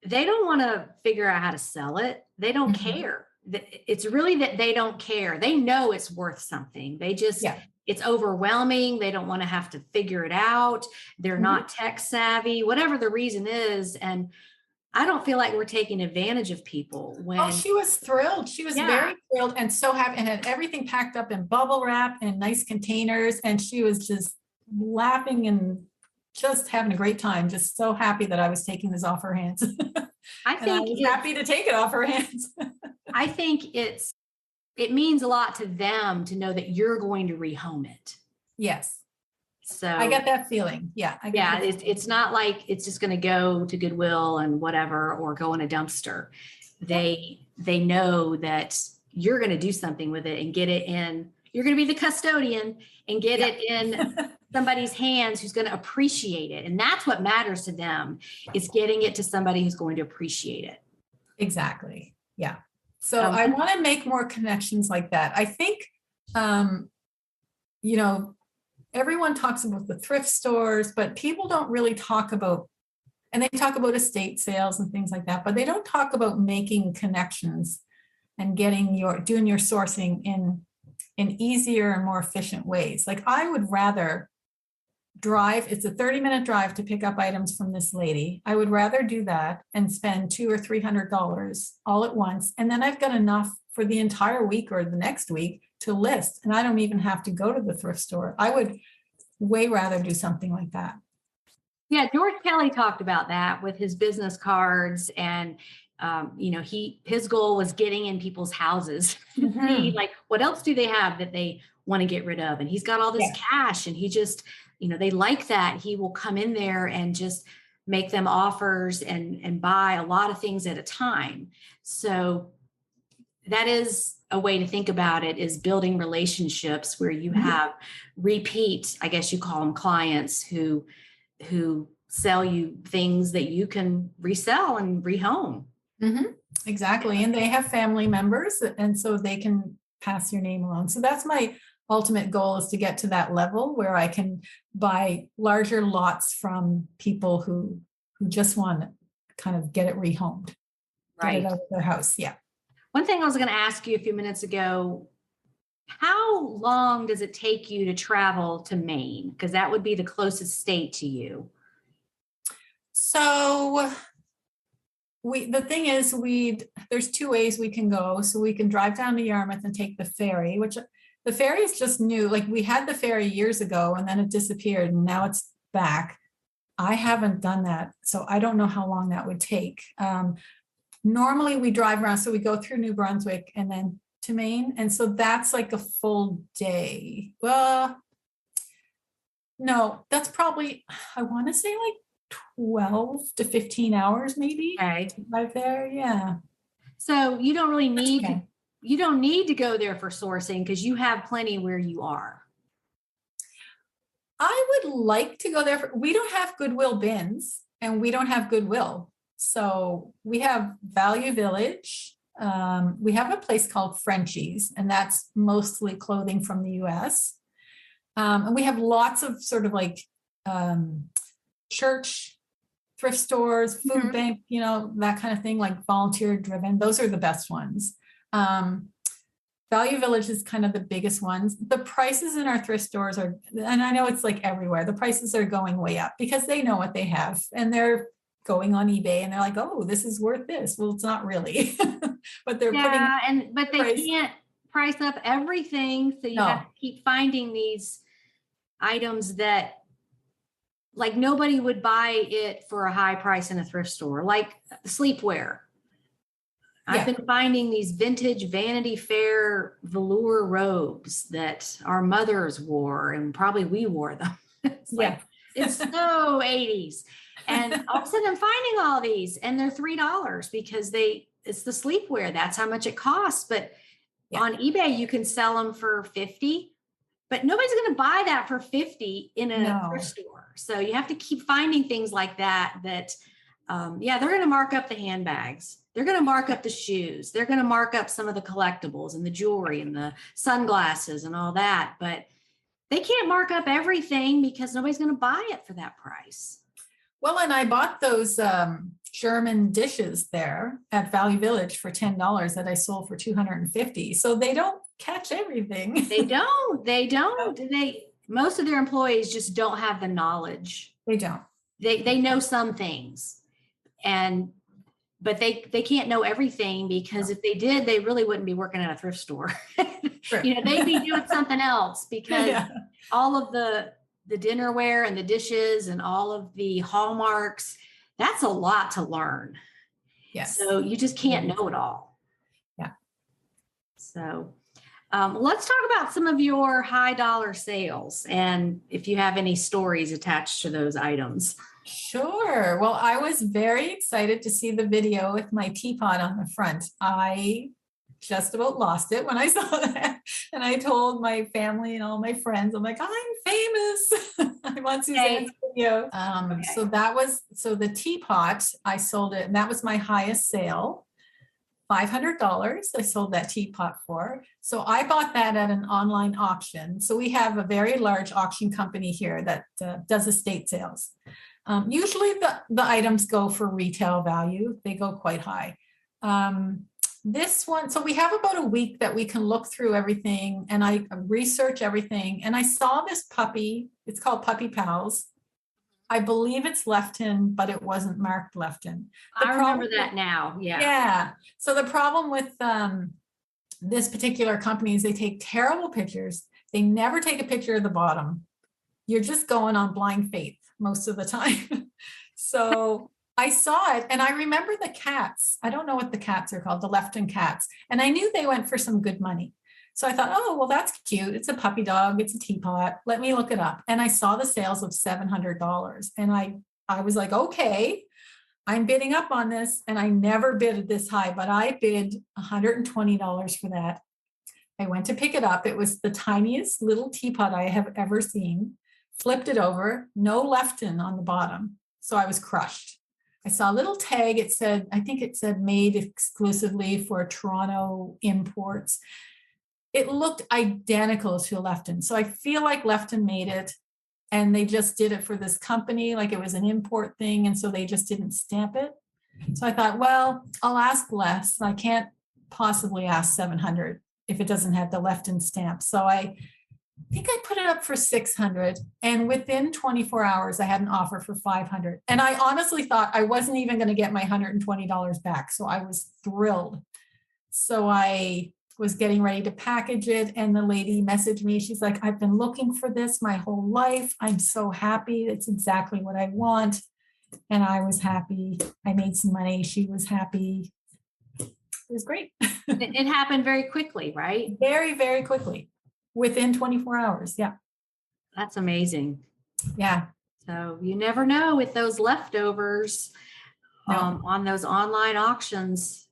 they don't want to figure out how to sell it. They don't Mhm. care. It's really that they don't care. They know it's worth something. They just, Yeah. it's overwhelming. They don't want to have to figure it out. They're Mhm. not tech savvy, whatever the reason is. And I don't feel like we're taking advantage of people Oh, when, she was thrilled. She was yeah, very thrilled and so happy and had everything packed up in bubble wrap and nice containers. And she was just laughing and just having a great time, just so happy that I was taking this off her hands. I And I think was it's, happy to take it off her hands. I think it means a lot to them to know that you're going to rehome it. Yes, I So get that feeling. Yeah, I get yeah, that feeling. it's not like it's just going to go to Goodwill and whatever, or go in a dumpster. Yep. They know that you're going to do something with it and get it in. You're going to be the custodian and get Yeah. it in somebody's hands who's going to appreciate it. And that's what matters to them, is getting it to somebody who's going to appreciate it. Exactly. Yeah. So I want to make more connections like that. I think, um, you know, everyone talks about the thrift stores, but people don't really talk about, and they talk about estate sales and things like that, but they don't talk about making connections and doing your sourcing in easier and more efficient ways. Like I would rather drive, it's a 30-minute drive to pick up items from this lady. I would rather do that and spend $200 or $300 all at once. And then I've got enough for the entire week or the next week to list. And I don't even have to go to the thrift store. I would way rather do something like that. Yeah, George Kelly talked about that with his business cards, and his goal was getting in people's houses to see Mhm. like what else do they have that they want to get rid of, and he's got all this Yeah. cash, and he just, they like that. He will come in there and just make them offers and buy a lot of things at a time. So that is a way to think about it, is building relationships where you Mhm. have repeat, I guess you call them, clients who sell you things that you can resell and rehome. Mhm. Exactly. And they have family members, and so they can pass your name along. So that's my ultimate goal, is to get to that level where I can buy larger lots from people who just want to kind of get it rehomed, get it Right. out of their house. Yeah. One thing I was going to ask you a few minutes ago, how long does it take you to travel to Maine? Because that would be the closest state to you. So the thing is, there's two ways we can go. So we can drive down to Yarmouth and take the ferry, which the ferry is just new. Like we had the ferry years ago and then it disappeared and now it's back. I haven't done that, so I don't know how long that would take. Normally we drive around, so we go through New Brunswick and then to Maine, and so that's like a full day. Well, no, that's probably, I want to say like 12 to 15 hours maybe Okay. to drive there. Yeah. So you don't really That's need to, okay. you don't need to go there for sourcing because you have plenty where you are. I would like to go there. We don't have Goodwill bins and we don't have Goodwill. So we have Value Village. We have a place called Frenchie's, and that's mostly clothing from the US. And we have lots of sort of like church thrift stores, food bank, that kind of thing, like volunteer driven. Those are the best ones. Value Village is kind of the biggest ones. The prices in our thrift stores are, and I know it's like everywhere, the prices are going way up because they know what they have and they're going on eBay and they're like, oh, this is worth this. Well, it's not really, but they're putting Yeah, but they price. can't price up everything, so you have No, to keep finding these items that, like, nobody would buy it for a high price in a thrift store, like sleepwear. I've yeah, been finding these vintage Vanity Fair velour robes that our mothers wore, and probably we wore them. It's yeah. like, it's so 80s. And all of a sudden I'm finding all these and they're $3 because it's the sleepwear. That's how much it costs. But Yeah. on eBay, you can sell them for 50, but nobody's going to buy that for 50 in a thrift No. store. So you have to keep finding things like that, they're going to mark up the handbags. They're going to mark up the shoes. They're going to mark up some of the collectibles and the jewelry and the sunglasses and all that. But they can't mark up everything because nobody's going to buy it for that price. Well, and I bought those German dishes there at Valley Village for $10 that I sold for $250. So they don't catch everything. They don't. Most of their employees just don't have the knowledge. They don't. They know some things, but they can't know everything, because if they did, they really wouldn't be working at a thrift store. Sure. They'd be doing something else, because all of the dinnerware and the dishes and all of the hallmarks, that's a lot to learn. Yes. So you just can't know it all. Yeah. So let's talk about some of your high dollar sales, and if you have any stories attached to those items. Sure. Well, I was very excited to see the video with my teapot on the front. I just about lost it when I saw that. And I told my family and all my friends, I'm like, I'm famous. I want Suzanne's video. So the teapot, I sold it, and that was my highest sale. $500 I sold that teapot for. So I bought that at an online auction. So we have a very large auction company here that does estate sales. Usually the items go for retail value. They go quite high. This one, so we have about a week that we can look through everything, and I research everything. And I saw this puppy. It's called Puppy Pals. I believe it's Lefton, but it wasn't marked Lefton. I remember that now. Yeah. Yeah. So the problem with this particular company is they take terrible pictures. They never take a picture of the bottom. You're just going on blind faith most of the time. So I saw it, and I remember the cats. I don't know what the cats are called, the Lefton cats. And I knew they went for some good money. So I thought, oh, well, that's cute. It's a puppy dog. It's a teapot. Let me look it up. And I saw the sales of $700. And I was like, okay, I'm bidding up on this. And I never bid this high, but I bid $120 for that. I went to pick it up. It was the tiniest little teapot I have ever seen. Flipped it over, no Lefton on the bottom. So I was crushed. I saw a little tag. It said, I think it said made exclusively for Toronto imports. It looked identical to a Lefton. So I feel like Lefton made it, and they just did it for this company, like it was an import thing. And so they just didn't stamp it. So I thought, well, I'll ask less. I can't possibly ask 700 if it doesn't have the Lefton stamp. So I think I put it up for 600, and within 24 hours, I had an offer for 500. And I honestly thought I wasn't even going to get my $120 back. So I was thrilled. So I was getting ready to package it, and the lady messaged me. She's like, I've been looking for this my whole life. I'm so happy. It's exactly what I want. And I was happy. I made some money. She was happy. It was great. It happened very quickly, right? Very, very quickly. Within 24 hours. Yeah. That's amazing. Yeah. So you never know with those leftovers on those online auctions.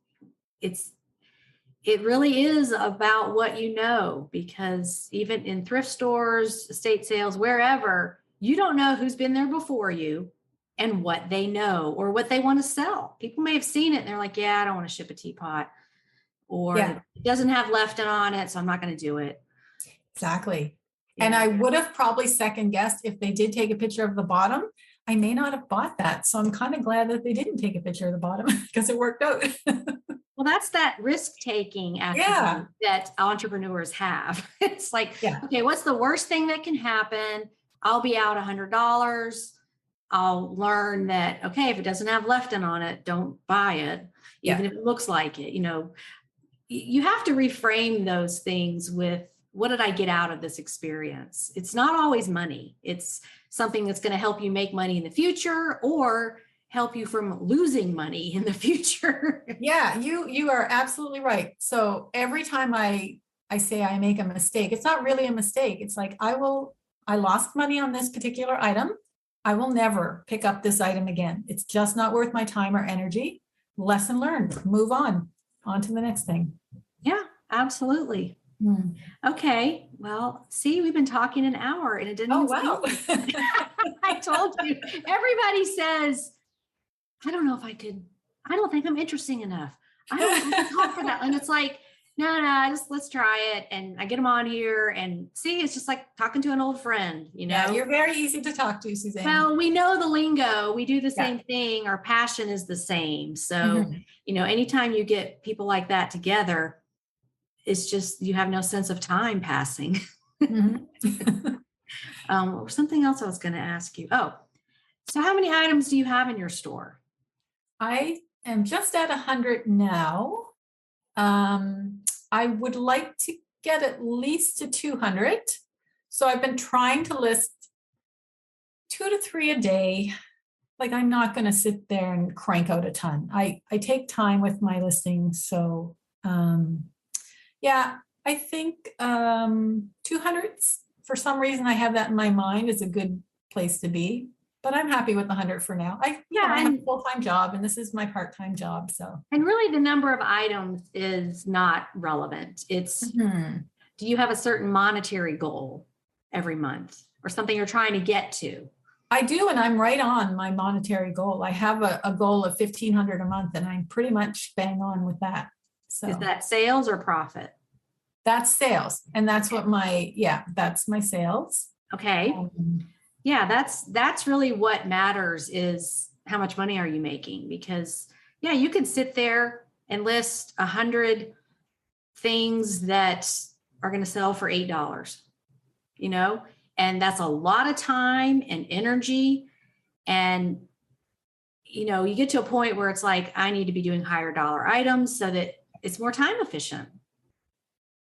It really is about what you know, because even in thrift stores, estate sales, wherever, you don't know who's been there before you and what they know or what they want to sell. People may have seen it and they're like, yeah, I don't want to ship a teapot, or it doesn't have Lefton on it, so I'm not going to do it. Exactly. Yeah. And I would have probably second guessed if they did take a picture of the bottom. I may not have bought that. So I'm kind of glad that they didn't take a picture of the bottom because it worked out. Well, that's that risk-taking attitude that entrepreneurs have. It's like, okay, what's the worst thing that can happen? I'll be out $100. I'll learn that, okay, if it doesn't have Lefton on it, don't buy it, even if it looks like it. You have to reframe those things with, what did I get out of this experience? It's not always money. It's something that's going to help you make money in the future, or help you from losing money in the future. Yeah, you are absolutely right. So every time I say I make a mistake, it's not really a mistake. It's like, I lost money on this particular item. I will never pick up this item again. It's just not worth my time or energy. Lesson learned. Move on to the next thing. Yeah, absolutely. Okay. Well, see, we've been talking an hour and it didn't. Oh, wow. I told you. Everybody says, I don't know if I could. I don't think I'm interesting enough. I don't know if I can talk for that. And it's like, no, just let's try it. And I get them on here and see, it's just like talking to an old friend, Yeah, you're very easy to talk to, Suzanne. Well, we know the lingo. We do the Yeah. same thing. Our passion is the same. So, Mhm. Anytime you get people like that together, it's just you have no sense of time passing. Mhm. Something else I was going to ask you. Oh, so how many items do you have in your store? I am just at 100 now. I would like to get at least to 200. So I've been trying to list 2 to 3 a day. Like I'm not going to sit there and crank out a ton. I take time with my listings. So yeah, I think 200, for some reason I have that in my mind, is a good place to be. But I'm happy with 100 for now. I have a full-time job and this is my part-time job. So And really the number of items is not relevant. It's do you have a certain monetary goal every month or something you're trying to get to? I do, and I'm right on my monetary goal. I have a goal of 1,500 a month, and I'm pretty much bang on with that. So is that sales or profit? That's sales, and that's what that's my sales. Okay. Yeah, that's really what matters, is how much money are you making? Because you could sit there and list 100 things that are going to sell for $8, and that's a lot of time and energy. And, you get to a point where it's like, I need to be doing higher dollar items so that it's more time efficient.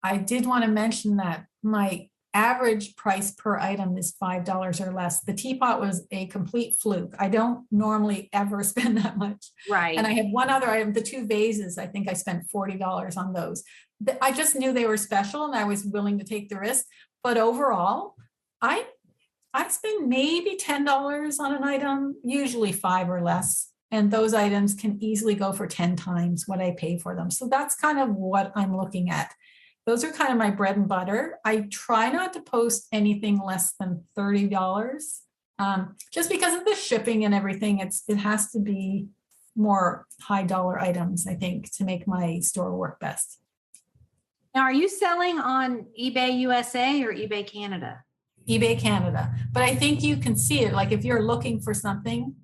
I did want to mention that my average price per item is $5 or less. The teapot was a complete fluke. I don't normally ever spend that much. Right. And I had one other item, the 2 vases. I think I spent $40 on those. I just knew they were special and I was willing to take the risk. But overall, I spend maybe $10 on an item, usually 5 or less. And those items can easily go for 10 times what I pay for them. So that's kind of what I'm looking at. Those are kind of my bread and butter. I try not to post anything less than $30, just because of the shipping and everything. It has to be more high dollar items, I think, to make my store work best. Now, are you selling on eBay USA or eBay Canada? eBay Canada. But I think you can see it. Like if you're looking for something,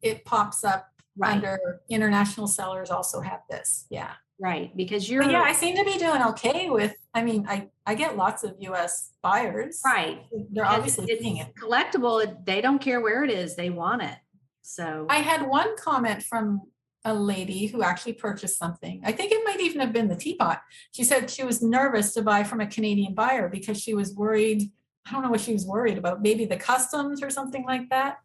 it pops up under international sellers also have this. Yeah. Right. Because I seem to be doing okay with, I get lots of US buyers. Right. They're obviously seeing it. Collectible. They don't care where it is. They want it. So I had one comment from a lady who actually purchased something. I think it might even have been the teapot. She said she was nervous to buy from a Canadian buyer because she was worried. I don't know what she was worried about, maybe the customs or something like that.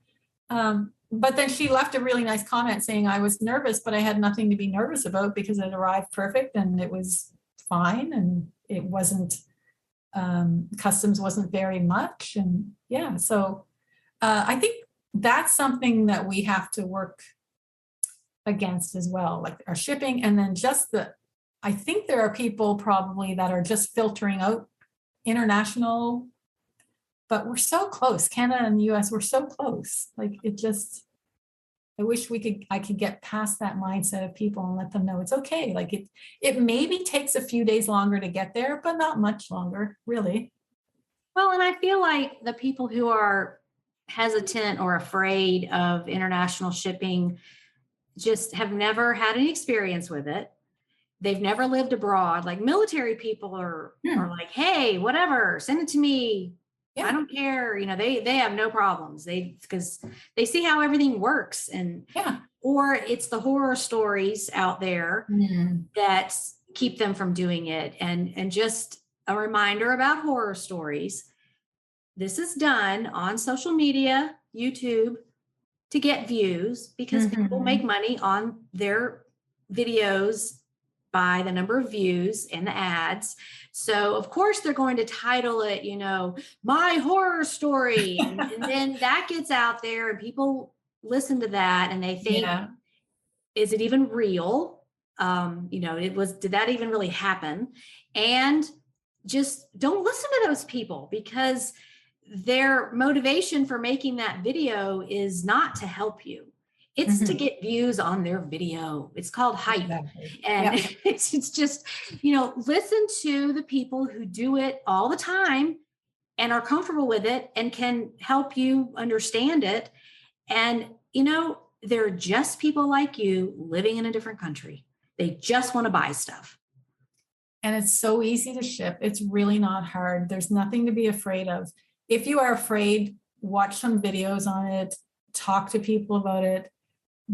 But then she left a really nice comment saying, I was nervous, but I had nothing to be nervous about because it arrived perfect and it was fine. And it wasn't, customs wasn't very much. And so I think that's something that we have to work against as well, like our shipping. And then I think there are people probably that are just filtering out international, but we're so close. Canada and the US, we're so close. Like I wish I could get past that mindset of people and let them know it's okay. Like it maybe takes a few days longer to get there, but not much longer, really. Well, and I feel like the people who are hesitant or afraid of international shipping just have never had any experience with it. They've never lived abroad. Like military people are like, hey, whatever, send it to me. Yeah. I don't care. They have no problems. Because they see how everything works. And or it's the horror stories out there that keep them from doing it. And just a reminder about horror stories. This is done on social media, YouTube, to get views, because people make money on their videos by the number of views and the ads. So of course they're going to title it, my horror story. And then that gets out there and people listen to that and they think, is it even real? Did that even really happen? And just don't listen to those people, because their motivation for making that video is not to help you. It's to Mhm. get views on their video. It's called hype. Exactly. And Yeah. it's just, listen to the people who do it all the time and are comfortable with it and can help you understand it. And, they're just people like you living in a different country. They just want to buy stuff. And it's so easy to ship. It's really not hard. There's nothing to be afraid of. If you are afraid, watch some videos on it, talk to people about it,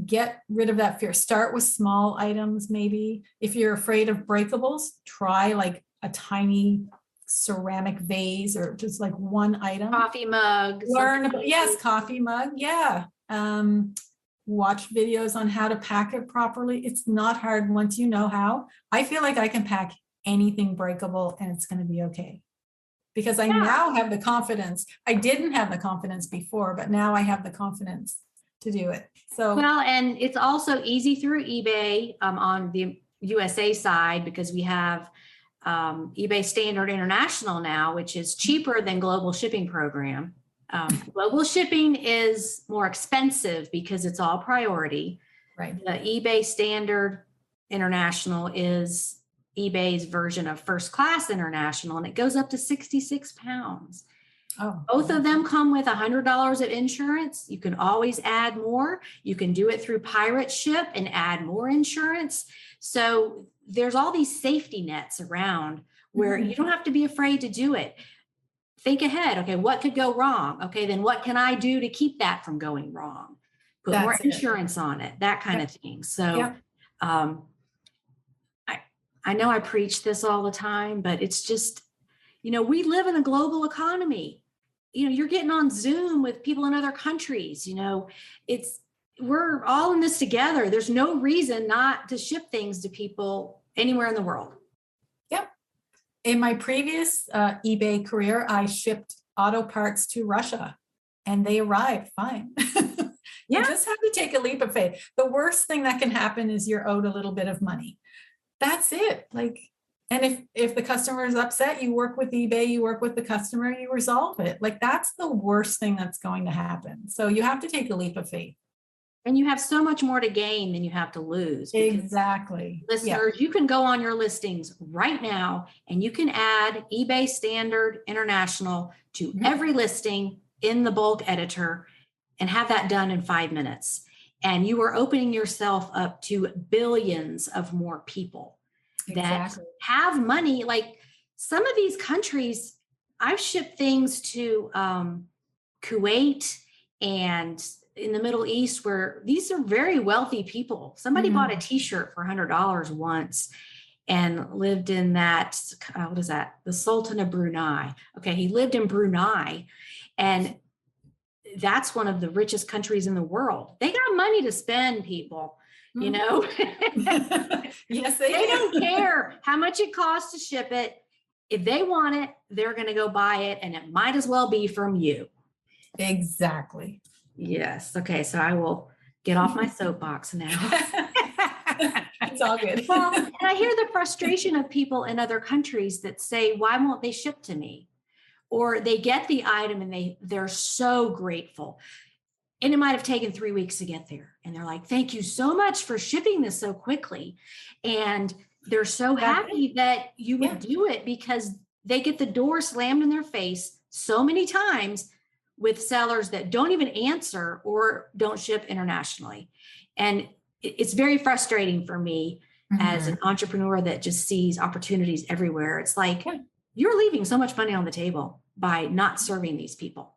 get rid of that fear. Start with small items, maybe. If you're afraid of breakables, try like a tiny ceramic vase or just like one item. Coffee mug. Learn about, yes, coffee mug. Yeah. Watch videos on how to pack it properly. It's not hard once you know how. I feel like I can pack anything breakable and it's going to be okay. Because I now have the confidence. I didn't have the confidence before, but now I have the confidence to do it. So, well, and it's also easy through eBay on the USA side, because we have eBay Standard International now, which is cheaper than Global Shipping Program. Global shipping is more expensive because it's all priority. right. The eBay Standard International is eBay's version of First Class International, and it goes up to 66 pounds. Oh, Both of them come with $100 of insurance. You can always add more. You can do it through Pirate Ship and add more insurance. So there's all these safety nets around where you don't have to be afraid to do it. Think ahead. Okay, what could go wrong? Okay, then what can I do to keep that from going wrong? Put more insurance on it, that kind of thing. So I know I preach this all the time, but it's just, we live in a global economy. You're getting on Zoom with people in other countries. We're all in this together. There's no reason not to ship things to people anywhere in the world. Yep. In my previous eBay career, I shipped auto parts to Russia and they arrived fine. You just have to take a leap of faith. The worst thing that can happen is you're owed a little bit of money. That's it. And if the customer is upset, you work with eBay, you work with the customer, you resolve it. That's the worst thing that's going to happen. So you have to take a leap of faith. And you have so much more to gain than you have to lose. Exactly. Listeners, you can go on your listings right now and you can add eBay Standard International to every listing in the bulk editor and have that done in 5 minutes. And you are opening yourself up to billions of more people that have money. Like some of these countries, I've shipped things to Kuwait and in the Middle East, where these are very wealthy people. Somebody bought a t-shirt for $100 once and lived in that, what is that? The Sultan of Brunei. Okay, he lived in Brunei, and that's one of the richest countries in the world. They got money to spend, people, Yes, they don't care how much it costs to ship it. If they want it, they're going to go buy it, and it might as well be from you. Exactly. Yes. Okay. So I will get off my soapbox now. It's all good. Well, and I hear the frustration of people in other countries that say, why won't they ship to me? Or they get the item and they're so grateful. And it might have taken 3 weeks to get there. And they're like, thank you so much for shipping this so quickly. And they're so happy that you would do it, because they get the door slammed in their face so many times with sellers that don't even answer or don't ship internationally. And it's very frustrating for me as an entrepreneur that just sees opportunities everywhere. It's like, you're leaving so much money on the table by not serving these people.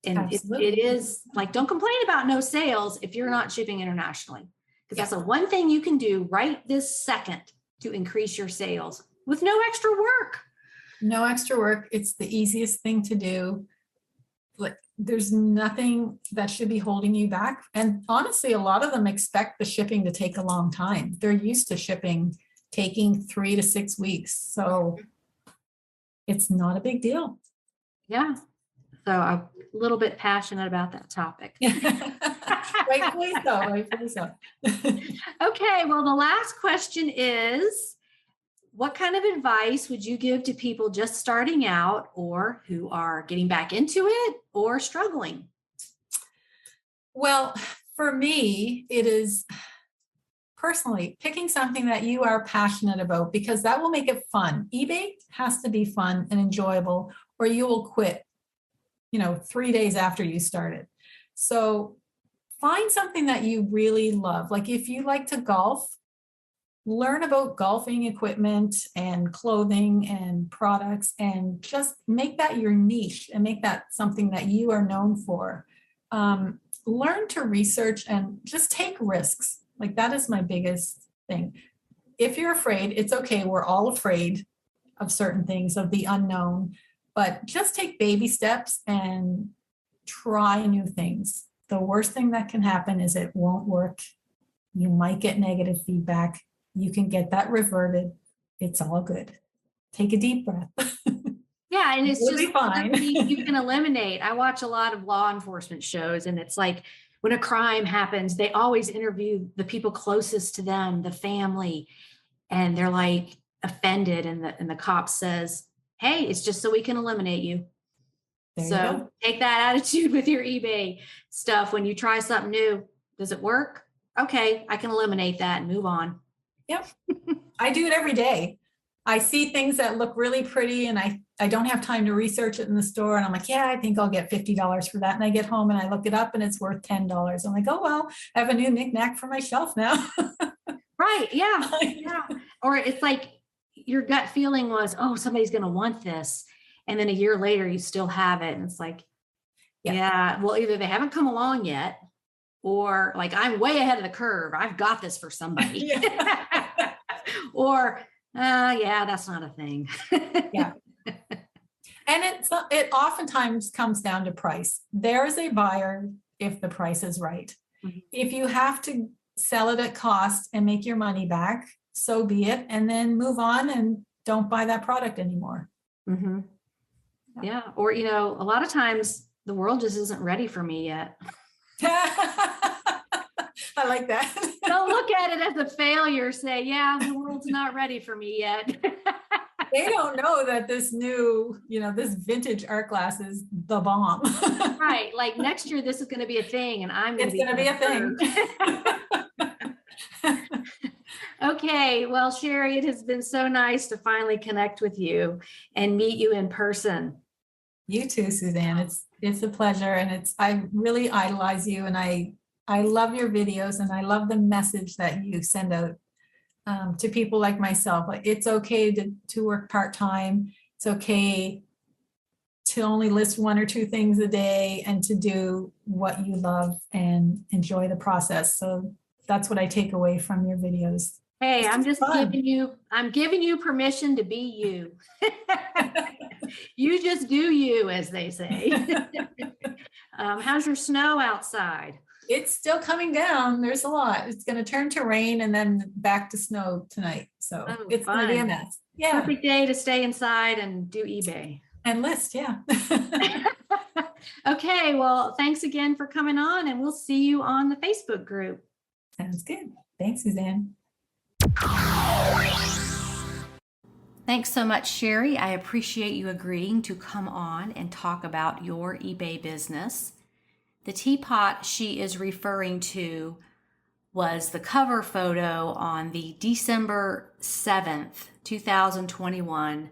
And it is like, don't complain about no sales if you're not shipping internationally, because that's the one thing you can do right this second to increase your sales with no extra work. No extra work. It's the easiest thing to do. There's nothing that should be holding you back. And honestly, a lot of them expect the shipping to take a long time. They're used to shipping taking 3 to 6 weeks. So it's not a big deal. Yeah. So I'm a little bit passionate about that topic. Rightfully so. Okay. Well, the last question is, what kind of advice would you give to people just starting out, or who are getting back into it, or struggling? Well, For me, it is personally picking something that you are passionate about, because that will make it fun. eBay has to be fun and enjoyable, or you will quit, 3 days after you started. So find something that you really love. Like if you like to golf, learn about golfing equipment and clothing and products, and just make that your niche and make that something that you are known for. Learn to research and just take risks. Like that is my biggest thing. If you're afraid, it's okay. We're all afraid of certain things, of the unknown, but just take baby steps and try new things. The worst thing that can happen is it won't work. You might get negative feedback. You can get that reverted. It's all good. Take a deep breath. Yeah, and it's You'll just be fine. something you can eliminate. I watch a lot of law enforcement shows, and it's like when a crime happens, they always interview the people closest to them, the family, and they're like offended, and the cop says, "Hey, it's just so we can eliminate you." There you So go. take that attitude with your eBay stuff. When you try something new, does it work? Okay, I can eliminate that and move on. Yep. I do it every day. I see things that look really pretty, and I don't have time to research it in the store. And I'm like, yeah, I think I'll get $50 for that. And I get home and I look it up and it's worth $10. I'm like, oh, well, I have a new knickknack for my shelf now. Right. Yeah. Yeah. Or it's like your gut feeling was, oh, somebody's going to want this. And then a year later, you still have it. And it's like, yeah, well, either they haven't come along yet, or like, I'm way ahead of the curve. I've got this for somebody. Or, yeah, that's not a thing. Yeah. And it oftentimes comes down to price. There is a buyer if the price is right. Mm-hmm. If you have to sell it at cost and make your money back, so be it, and then move on and don't buy that product anymore. Mm-hmm. Yeah. Or, a lot of times the world just isn't ready for me yet. I like that. Don't look at it as a failure. Say, yeah, the world's not ready for me yet. They don't know that this new, this vintage art glass is the bomb. Right. Like next year, this is going to be a thing, and it's going to be a thing. Okay. Well, Sherri, it has been so nice to finally connect with you and meet you in person. You too, Suzanne. It's a pleasure. And I really idolize you, and I love your videos, and I love the message that you send out to people like myself. Like, it's okay to work part-time. It's okay to only list 1 or 2 things a day and to do what you love and enjoy the process. So that's what I take away from your videos. Hey, I'm giving you permission to be you. You just do you, as they say. How's your snow outside? It's still coming down. There's a lot. It's going to turn to rain and then back to snow tonight. So it's going to be a mess. Yeah. Perfect day to stay inside and do eBay. And list, yeah. Okay, well, thanks again for coming on, and we'll see you on the Facebook group. Sounds good. Thanks, Suzanne. Thanks so much, Sherri. I appreciate you agreeing to come on and talk about your eBay business. The teapot she is referring to was the cover photo on the December 7th, 2021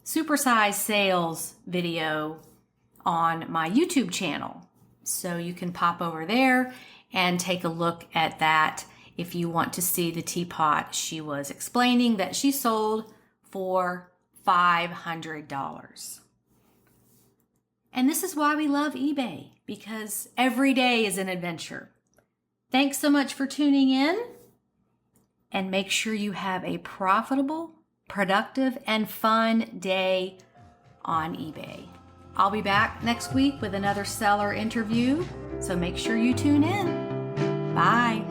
supersize sales video on my YouTube channel. So you can pop over there and take a look at that if you want to see the teapot she was explaining that she sold for $500. And this is why we love eBay, because every day is an adventure. Thanks so much for tuning in, and make sure you have a profitable, productive, and fun day on eBay. I'll be back next week with another seller interview, so make sure you tune in. Bye.